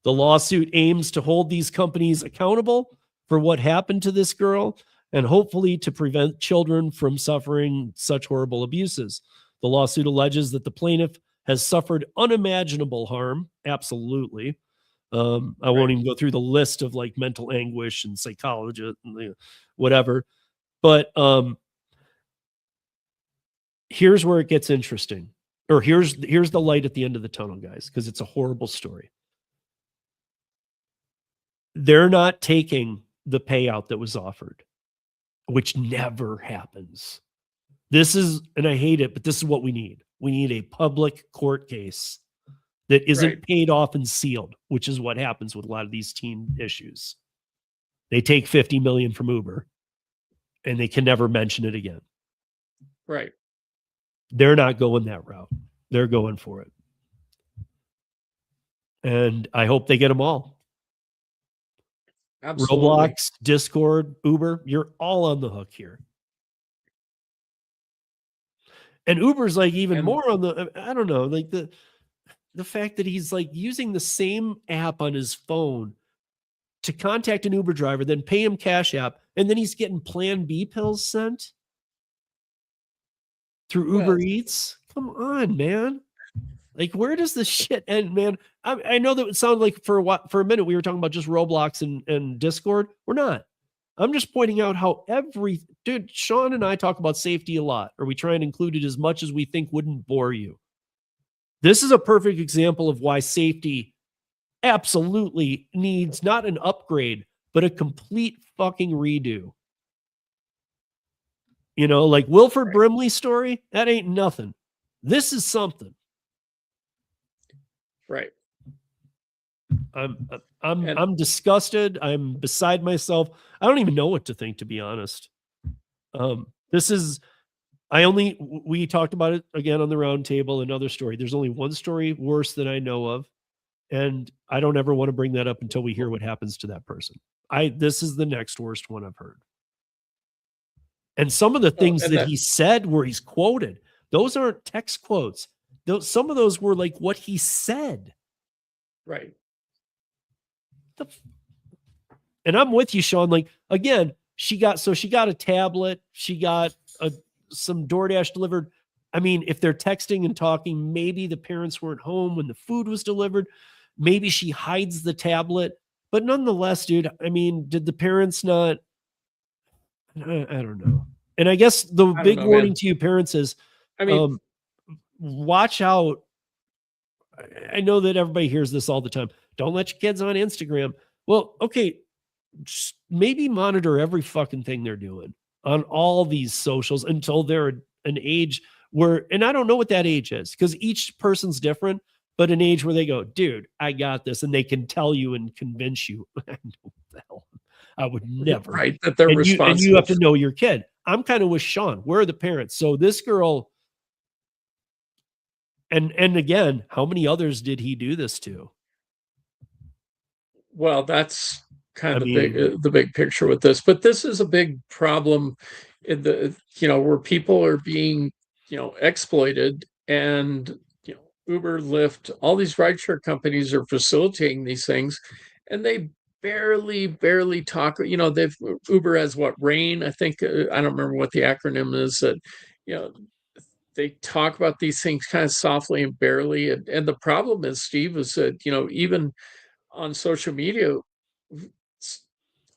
lawsuit aims to hold these companies accountable for what happened to this girl and hopefully to prevent children from suffering such horrible abuses. The lawsuit alleges that the plaintiff has suffered unimaginable harm. Absolutely. I won't even go through the list of like mental anguish and psychology, whatever. But here's where it gets interesting. Or here's the light at the end of the tunnel, guys, because it's a horrible story. They're not taking the payout that was offered, which never happens. This is, and I hate it, but this is what we need. We need a public court case that isn't paid off and sealed, which is what happens with a lot of these teen issues. They take 50 million from Uber and they can never mention it again. Right. They're not going that route. They're going for it. And I hope they get them all. Absolutely. Roblox, Discord, Uber, you're all on the hook here. And Uber's like even more on the, I don't know, like the fact that he's like using the same app on his phone to contact an Uber driver, then pay him Cash App, and then he's getting Plan B pills sent through Uber Eats. Come on, man. Like, where does this shit end, man? I know that it sounded like for a minute we were talking about just Roblox and Discord. We're not. I'm just pointing out how dude, Sean and I talk about safety a lot, or we try and include it as much as we think wouldn't bore you. This is a perfect example of why safety absolutely needs not an upgrade, but a complete fucking redo. You know, like Wilford Brimley's story, that ain't nothing. This is something. Right. I'm disgusted. I'm beside myself. I don't even know what to think, to be honest. We talked about it again on the round table, another story. There's only one story worse than I know of. And I don't ever want to bring that up until we hear what happens to that person. This is the next worst one I've heard. And some of the things that he said where he's quoted, those aren't text quotes. Some of those were like what he said. Right. And I'm with you, Sean. Like, again, she got a tablet. She got some DoorDash delivered. I mean, if they're texting and talking, maybe the parents weren't home when the food was delivered. Maybe she hides the tablet. But nonetheless, dude, I mean, did the parents not? I don't know. And I guess the big warning to you parents is, I mean, watch out. I know that everybody hears this all the time. Don't let your kids on Instagram. Well, okay, just maybe monitor every fucking thing they're doing on all these socials until they're an age where, and I don't know what that age is because each person's different, but an age where they go, dude, I got this. And they can tell you and convince you. I know what the hell. I would never. Right. That they're responsible. And you have to know your kid. I'm kind of with Sean. Where are the parents? So this girl, and again, how many others did he do this to? Well, that's kind of the big picture with this, but this is a big problem in the, where people are being, exploited, and, Uber, Lyft, all these rideshare companies are facilitating these things, and they barely talk. Uber has Rain, I think, I don't remember what the acronym is, that, they talk about these things kind of softly and barely. And the problem is, Steve, is that, even on social media,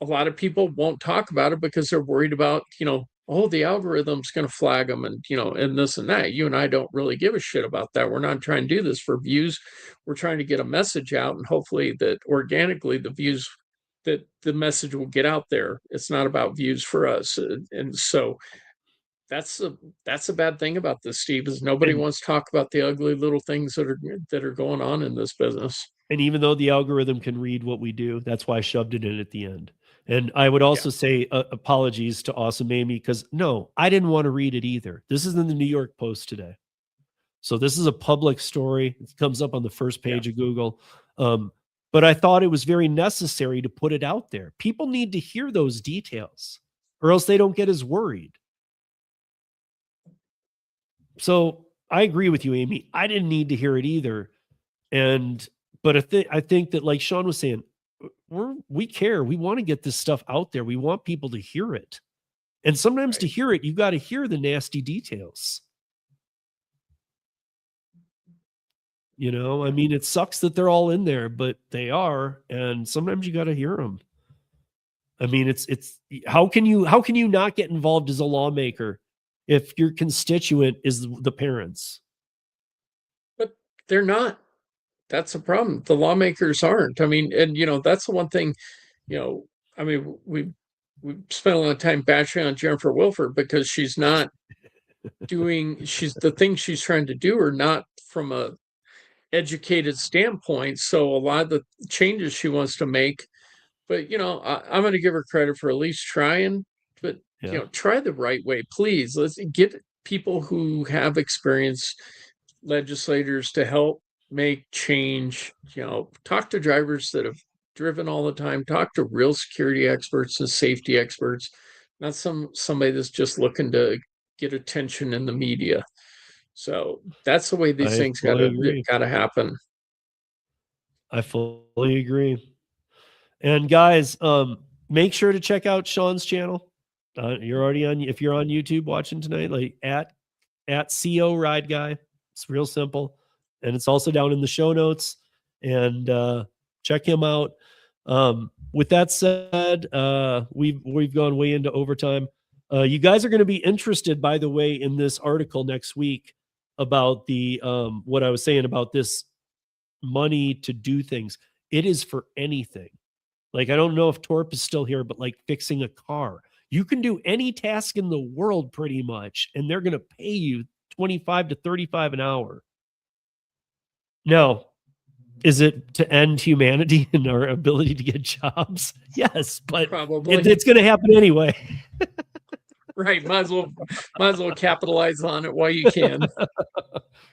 a lot of people won't talk about it because they're worried about, the algorithm's going to flag them, and, and this and that. You and I don't really give a shit about that. We're not trying to do this for views. We're trying to get a message out, and hopefully that organically that the message will get out there. It's not about views for us. And so that's a bad thing about this, Steve, is nobody wants to talk about the ugly little things that are going on in this business. And even though the algorithm can read what we do, that's why I shoved it in at the end. And I would also say apologies to Awesome Amy, because no, I didn't want to read it either. This is in the New York Post today. So this is a public story. It comes up on the first page of Google. But I thought it was very necessary to put it out there. People need to hear those details, or else they don't get as worried. So I agree with you, Amy. I didn't need to hear it either. But I think that, like Sean was saying, we care. We want to get this stuff out there. We want people to hear it. And sometimes to hear it, you got to hear the nasty details. I mean, it sucks that they're all in there, but they are. And sometimes you got to hear them. I mean, it's how can you not get involved as a lawmaker if your constituent is the parents? But they're not. That's the problem. The lawmakers aren't. I mean, and that's the one thing, I mean, we spent a lot of time bashing on Jennifer Wilford because she's not she's the things she's trying to do are not from a educated standpoint. So a lot of the changes she wants to make, but I'm going to give her credit for at least trying, but Yeah. try the right way, please. Let's get people who have experience, legislators, to help make change. Talk to drivers that have driven all the time, talk to real security experts and safety experts, not somebody that's just looking to get attention in the media. So that's the way these I things fully agree. gotta happen. I fully agree. And guys, make sure to check out Sean's channel. You're already on, if you're on YouTube watching tonight, like at CO Ride Guy. It's real simple. And it's also down in the show notes. And check him out. With that said, we've gone way into overtime. You guys are going to be interested, by the way, in this article next week about the what I was saying about this money to do things. It is for anything. Like, I don't know if Torp is still here, but like fixing a car, you can do any task in the world pretty much, and they're going to pay you 25 to 35 an hour. Now, is it to end humanity and our ability to get jobs? Yes, but Probably. it's going to happen anyway. Right. Might as well capitalize on it while you can.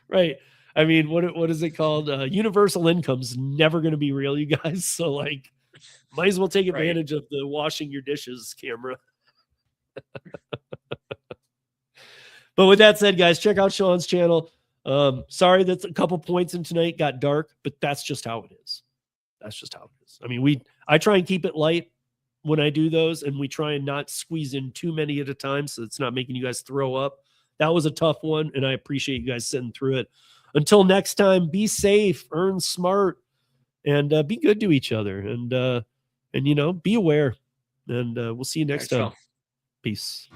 Right. I mean, what is it called? Universal income's never going to be real, you guys. So like, might as well take advantage of the washing your dishes camera. But with that said, guys, check out Sean's channel. Sorry that a couple points in tonight got dark, but that's just how it is. That's just how it is. I mean, I try and keep it light when I do those, and we try and not squeeze in too many at a time so it's not making you guys throw up. That was a tough one, and I appreciate you guys sitting through it. Until next time, be safe, earn smart, and be good to each other, and be aware. And we'll see you next time. Peace.